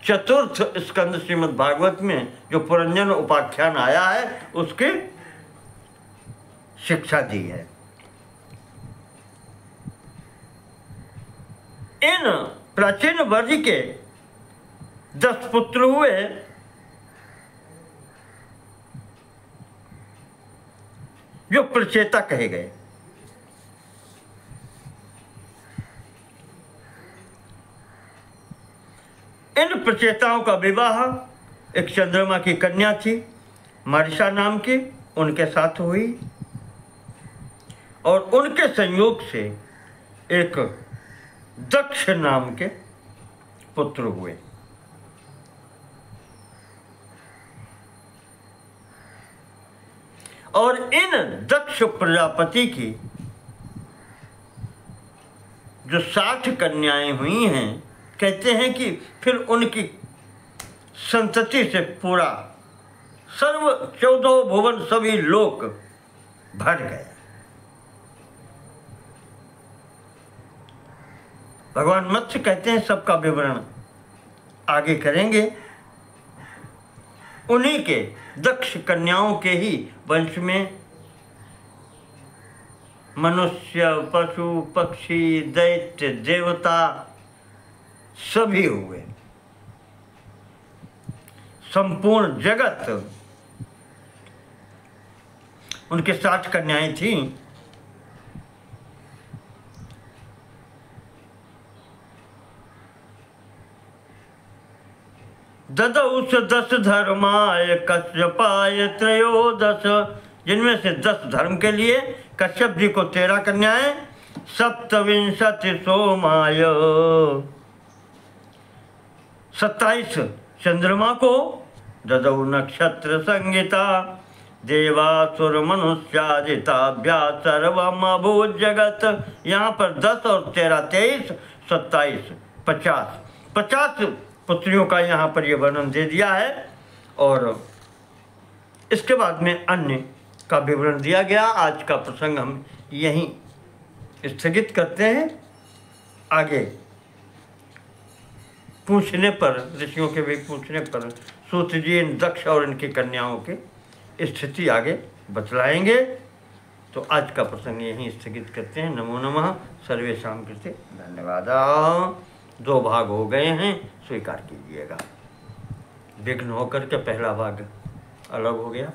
चतुर्थ स्कंद श्रीमद् भागवत में जो पुरंजन उपाख्यान आया है उसकी शिक्षा दी है। इन प्राचीन वर्य के 10 पुत्र हुए, जो प्रचेता कहे गए। इन प्रचेताओं का विवाह एक चंद्रमा की कन्या थी, मारिशा नाम की, उनके साथ हुई और उनके संयोग से एक दक्ष नाम के पुत्र हुए। और इन दक्ष प्रजापति की जो 60 कन्याएं हुई हैं, कहते हैं कि फिर उनकी संतति से पूरा सर्व 14 भुवन सभी लोक भर गए। भगवान मत्स्य कहते हैं सबका विवरण आगे करेंगे। उन्हीं के दक्ष कन्याओं के ही वंश में मनुष्य, पशु, पक्षी, दैत्य, देवता सभी हुए। संपूर्ण जगत उनके 60 कन्याएं थीं। ददौस 10 धर्माय कश्यपाय त्रयोदश, जिनमें से 10 धर्म के लिए कश्यप जी को 13 कन्याएं, 27 सोमाय 27 चंद्रमा को, ददौ नक्षत्र संगीता देवासुर मनुष्यादिताभ्या सर्वम अभूत जगत। यहाँ पर 10 और 13 23 27 50 पुत्रियों का यहाँ पर यह वर्णन दे दिया है और इसके बाद में अन्य का विवरण दिया गया। आज का प्रसंग हम यहीं स्थगित करते हैं। आगे पूछने पर, ऋषियों के भी पूछने पर सूत जी इन दक्ष और इनकी कन्याओं की स्थिति आगे बतलाएंगे। तो आज का प्रसंग यहीं स्थगित करते हैं। नमो नमः सर्वेषां कृते धन्यवाद। 2 भाग हो गए हैं, स्वीकार कीजिएगा। विघ्न होकर के पहला भाग अलग हो गया।